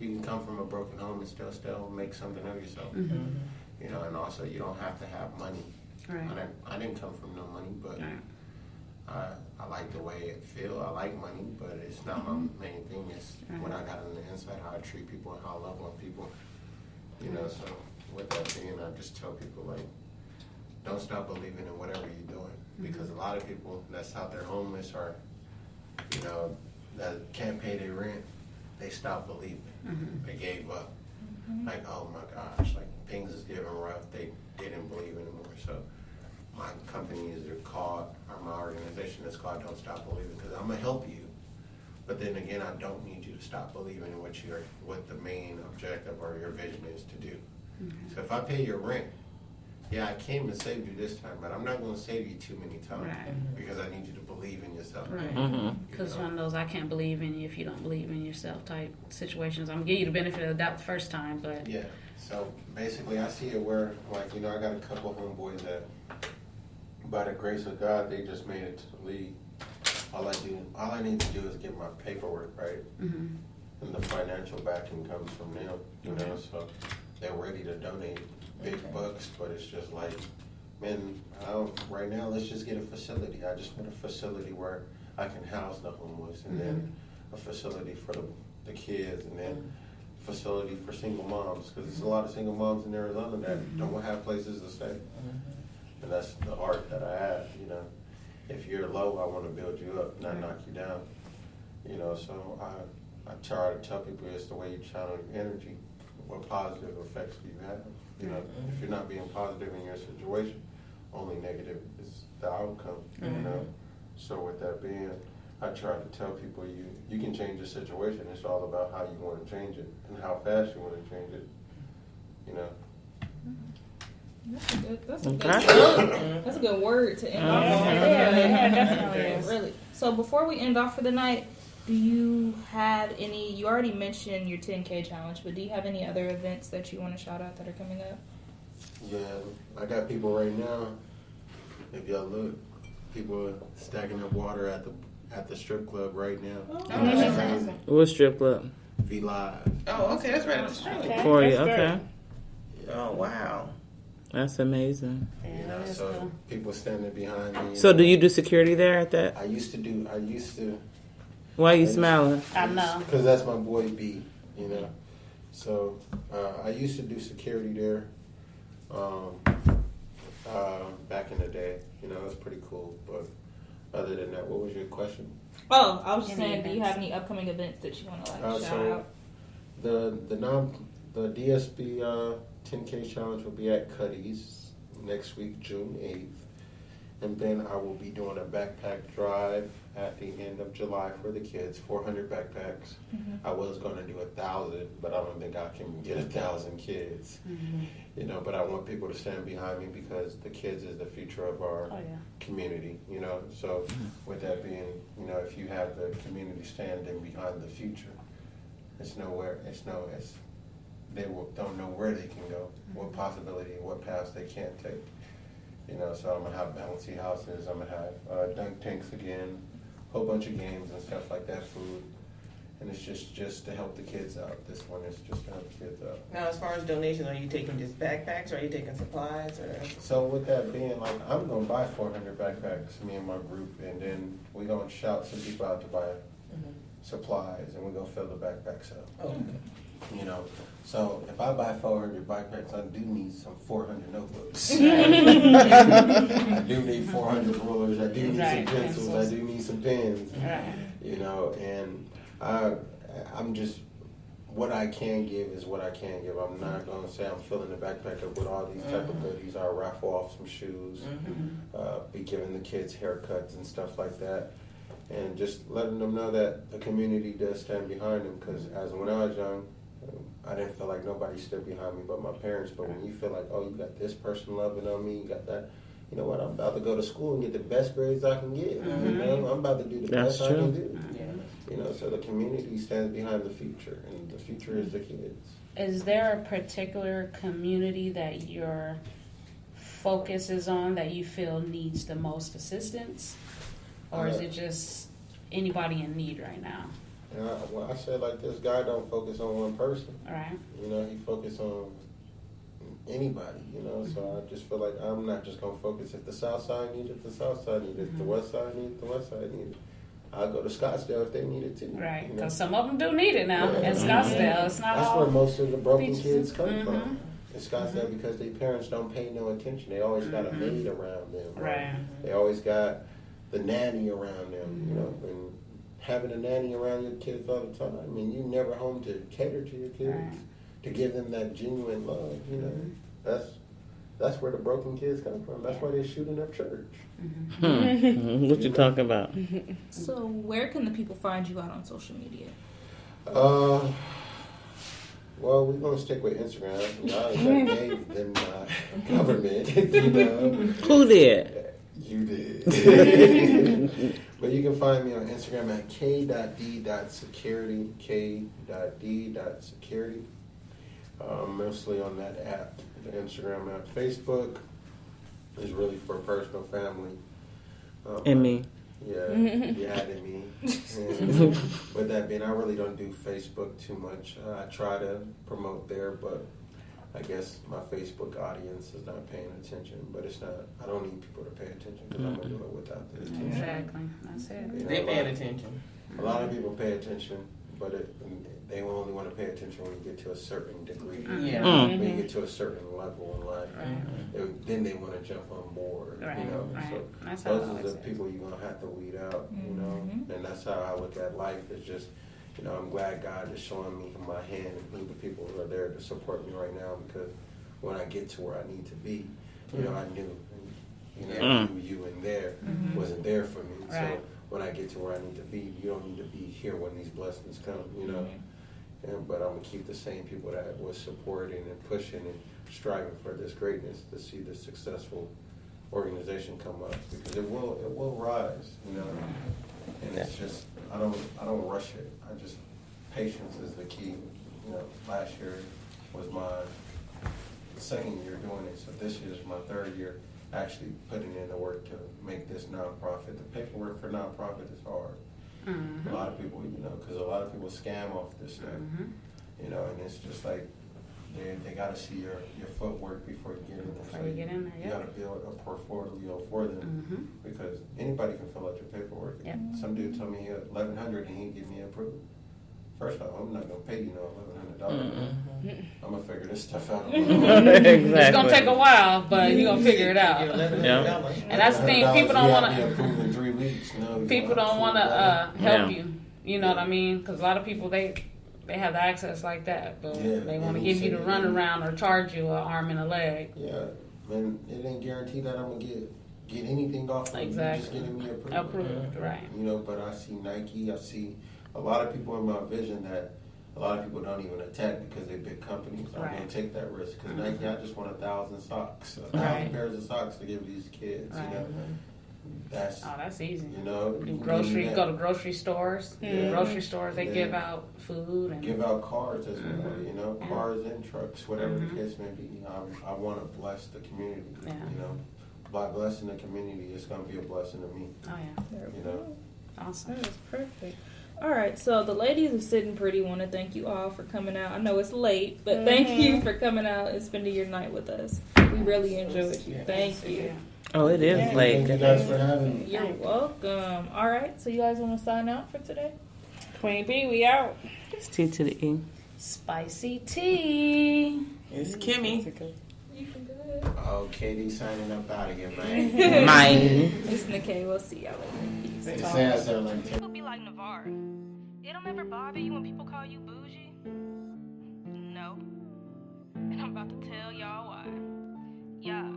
can come from a broken home and still make something of yourself. And also you don't have to have money. Right. I didn't come from no money, but I like the way it feels. I like money, but it's not my main thing. It's what I got on the inside, how I treat people and how I love on people. So with that being, I just tell people, like, don't stop believing in whatever you're doing, because a lot of people that's out there homeless or, that can't pay their rent, they stop believing. They gave up. Like, oh my gosh, like things is getting rough. They didn't believe anymore. So my company my organization is called Don't Stop Believing, because I'm gonna help you. But then again, I don't need you to stop believing in what the main objective or your vision is to do. So if I pay your rent, I came and saved you this time, but I'm not going to save you too many times, because I need you to believe in yourself. Because it's one of those I can't believe in you if you don't believe in yourself type situations. I'm going to give you the benefit of the doubt the first time, but... Yeah, so basically I see it where, like, I got a couple homeboys that, by the grace of God, they just made it to the league. All I need to do is get my paperwork right, and the financial backing comes from them, so they're ready to donate big bucks, but it's just like, man, right now let's just get a facility. I just want a facility where I can house the homeless, and then a facility for the kids, and then a facility for single moms, because there's a lot of single moms in Arizona that don't have places to stay, and that's the heart that I have, If you're low, I want to build you up, not knock you down. So I try to tell people it's the way you channel your energy, what positive effects do you have. If you're not being positive in your situation, only negative is the outcome. So with that being, I try to tell people you can change your situation. It's all about how you want to change it and how fast you want to change it. That's a good word to end off on. Yeah, definitely. Really. So before we end off for the night, do you have any, you already mentioned your 10K challenge, but do you have any other events that you want to shout out that are coming up? Yeah, I got people right now, if y'all look, people are stacking up water at the strip club right now. What strip club? V Live. Oh, okay, that's right at the street. For you, okay. Oh, wow. That's amazing. So people standing behind me. So do you do security there at that? I used to. Why are you smiling? I know. Because that's my boy B, So I used to do security there back in the day. It was pretty cool. But other than that, what was your question? Oh, I was just saying, do you have any upcoming events that you want to shout out? The DSB 10K challenge will be at Cuddy's next week, June 8th. And then I will be doing a backpack drive at the end of July for the kids, 400 backpacks. I was going to do 1,000, but I don't think I can get 1,000 kids. But I want people to stand behind me, because the kids is the future of our community, So with that being, if you have the community standing behind the future, they don't know where they can go, what possibility, what paths they can't take. So I'm going to have bouncy houses, I'm going to have dunk tanks again, a whole bunch of games and stuff like that, food. and it's just to help the kids out. This one is just to help the kids out. Now, as far as donations, are you taking just backpacks, or are you taking supplies, or? So with that being, like, I'm gonna buy 400 backpacks, me and my group, and then we're gonna shout some people out to buy supplies, and we're gonna fill the backpacks up. Oh, okay. You know, so if I buy 400 backpacks, I do need some 400 notebooks. I do need 400 rulers. I do need some pencils. I do need some pens. You know, and I'm just, what I can give is what I can give. I'm not going to say I'm filling the backpack up with all these type of goodies. I'll raffle off some shoes, be giving the kids haircuts and stuff like that. And just letting them know that the community does stand behind them. Because as when I was young, I didn't feel like nobody stood behind me but my parents. But when you feel like, oh, you got this person loving on me, you got that, you know what, I'm about to go to school and get the best grades I can get. You know, I'm about to do the best I can do. You know, so the community stands behind the future, and the future is the kids. Is there a particular community that your focus is on that you feel needs the most assistance? Or is it just anybody in need right now? Well, I said like this guy don't focus on one person. All right. You know, he focus on anybody, you know, so I just feel like I'm not just going to focus. If the South Side needs it, the South Side needs it. If the West Side needs it, the West Side needs it. I'll go to Scottsdale if they need it too. Right, because you know? some of them do need it now in Scottsdale. It's not That's all where most of the broken beaches. kids come from. In Scottsdale because their parents don't pay no attention. They always got a maid around them. Right. They always got the nanny around them, you know, and having a nanny around your kids all the time. I mean, you never home to cater to your kids, to give them that genuine love, you know. That's where the broken kids come from. That's why they're shooting up church. What you talking about? So where can the people find you out on social media? Well, we're going to stick with Instagram. I gave them my government, you know. Who did? You did. But you can find me on Instagram at k.d.security, k.d.security. Mostly on that app, the Instagram app. Facebook is really for personal family. And me. Yeah, you added me. And with that being, I really don't do Facebook too much. I try to promote there, but I guess my Facebook audience is not paying attention. But it's not, I don't need people to pay attention because I'm going to do it without their attention. Exactly, that's it. You know, They paying attention. A lot of people pay attention, but they only want to pay attention when you get to a certain degree. Yeah. When you get to a certain level in life, then they want to jump on board. Right, You know, right. so That's how those I are the like it. people you're gonna have to weed out. You know, and that's how I look at life. It's just, you know, I'm glad God is showing me my hand and who the people who are there to support me right now, because when I get to where I need to be, you know, I knew, you know, you and there wasn't there for me. Right. So when I get to where I need to be, you don't need to be here when these blessings come. You know. But I'm gonna keep the same people that was supporting and pushing and striving for this greatness to see this successful organization come up, because it will rise, you know. And it's just I don't rush it. I just, patience is the key. You know, last year was my second year doing it, so this year is my third year actually putting in the work to make this nonprofit. The paperwork for nonprofit is hard. A lot of people, you know, because a lot of people scam off this stuff, you know, and it's just like they got to see your footwork before you get in there. Before you get in there, You got to build a portfolio for them, because anybody can fill out your paperwork. Yep. Some dude told me he had $1,100 and he give me approval. First off, I'm not gonna pay you no $1,100. I'm gonna figure this stuff out. Exactly. It's gonna take a while, but you're gonna figure it out. Yeah. And that's the thing, people don't want to. In 3 weeks. No, People don't want to help you. You know what I mean? Because a lot of people they have the access like that, but they want to give you the runaround or charge you an arm and a leg. Yeah, man, it ain't guaranteed that I'm gonna get anything off of you. Just getting me approved. Right. You know, but I see Nike. I see a lot of people in my vision that a lot of people don't even attack because they're big companies. I'm gonna take that risk because Nike. I just want 1,000 socks, 1,000 pairs of socks to give these kids. You know. That's easy. You know, Go to grocery stores. Grocery stores, they give out food and give out cars as well. You know, cars and trucks, whatever the case may be. I want to bless the community. You know, by blessing the community, it's going to be a blessing to me. Oh yeah. You know, awesome. That is perfect. All right, so the ladies of Sitting Pretty want to thank you all for coming out. I know it's late, but thank you for coming out and spending your night with us. We really enjoyed you. Thank you. Oh, it is late. Thank you guys for having me. You're welcome. All right, so you guys want to sign out for today? Queen B, we out. It's T to the E. Spicy tea. It's Kimmy. You can go ahead. Oh, Katie signing up out of here, man. Mine. It's Nikkei. We'll see y'all later. Peace. It says so like People be like, Navarre, it don't ever bother you when people call you bougie? No. And I'm about to tell y'all why. Yeah.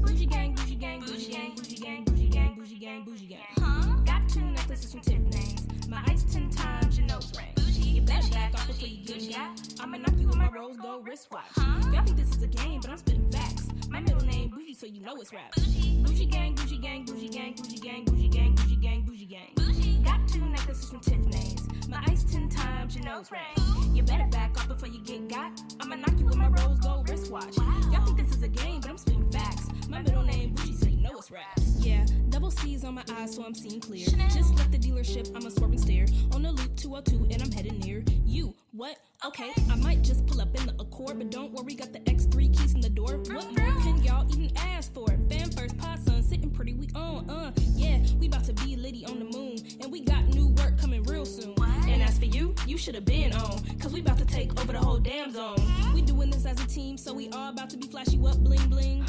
Bougie gang, bougie gang, bougie gang, bougie gang, bougie gang, bougie gang, bougie gang. Huh? Got 2 necklaces from Tiffany's. My ice 10 times your nose ring. You better back off before you get got. I'ma knock you with my rose gold wristwatch. Y'all think this is a game, but I'm spitting facts. My middle name Bougie, so you know it's rap. Bougie gang, bougie gang, bougie gang, bougie gang, bougie gang, bougie gang, bougie gang. Got 2 necklaces from Tiffany's. My ice 10 times your nose ring. You better back off before you get got. I'ma knock you with my rose gold wristwatch. Y'all think this is a game, but I'm spitting facts. My middle name Bougie, so you know it's rap. Yeah, double C's on my eyes, so I'm seeing clear. Just left the dealership, I'm a swerving stare. On the loop 202, and I'm headed near you. What? Okay, I might just pull up in the Accord, but don't worry, got the X3 keys in the door. What more can y'all even ask for? Fan first, pod son, sitting pretty, we on, yeah, we about to be litty on the moon, and we got new work coming real soon. And as for you, you should have been on, cause we about to take over the whole damn zone. We doing this as a team, so we all about to be flash you up, bling bling.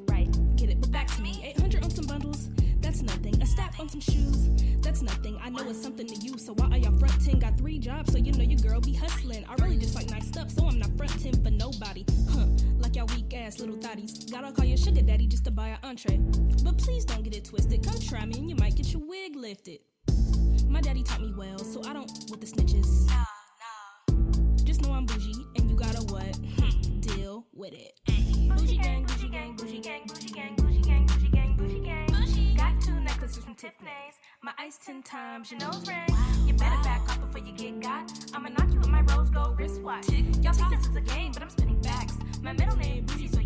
Right, get it, but back to me. 800 on some bundles, that's nothing. A stack on some shoes, that's nothing. I know it's something to you, so why are y'all frontin'? Got 3 jobs, so you know your girl be hustling. I really just like nice stuff, so I'm not frontin' for nobody. Like y'all weak ass little thotties. Gotta call your sugar daddy just to buy an entree. But please don't get it twisted. Come try me and you might get your wig lifted. My daddy taught me well, so I don't with the snitches. Nah. Just know I'm bougie, and you gotta what? Deal with it. Bougie gang, bougie gang, bougie gang, bougie gang, bougie gang, bougie gang, bougie gang. Got 2 necklaces from Tiffany's. My ice 10 times your nose ring. You better back off before you get got. I'ma knock you with my rose gold wristwatch. Y'all think this is a game, but I'm spitting facts. My middle name Bougie, so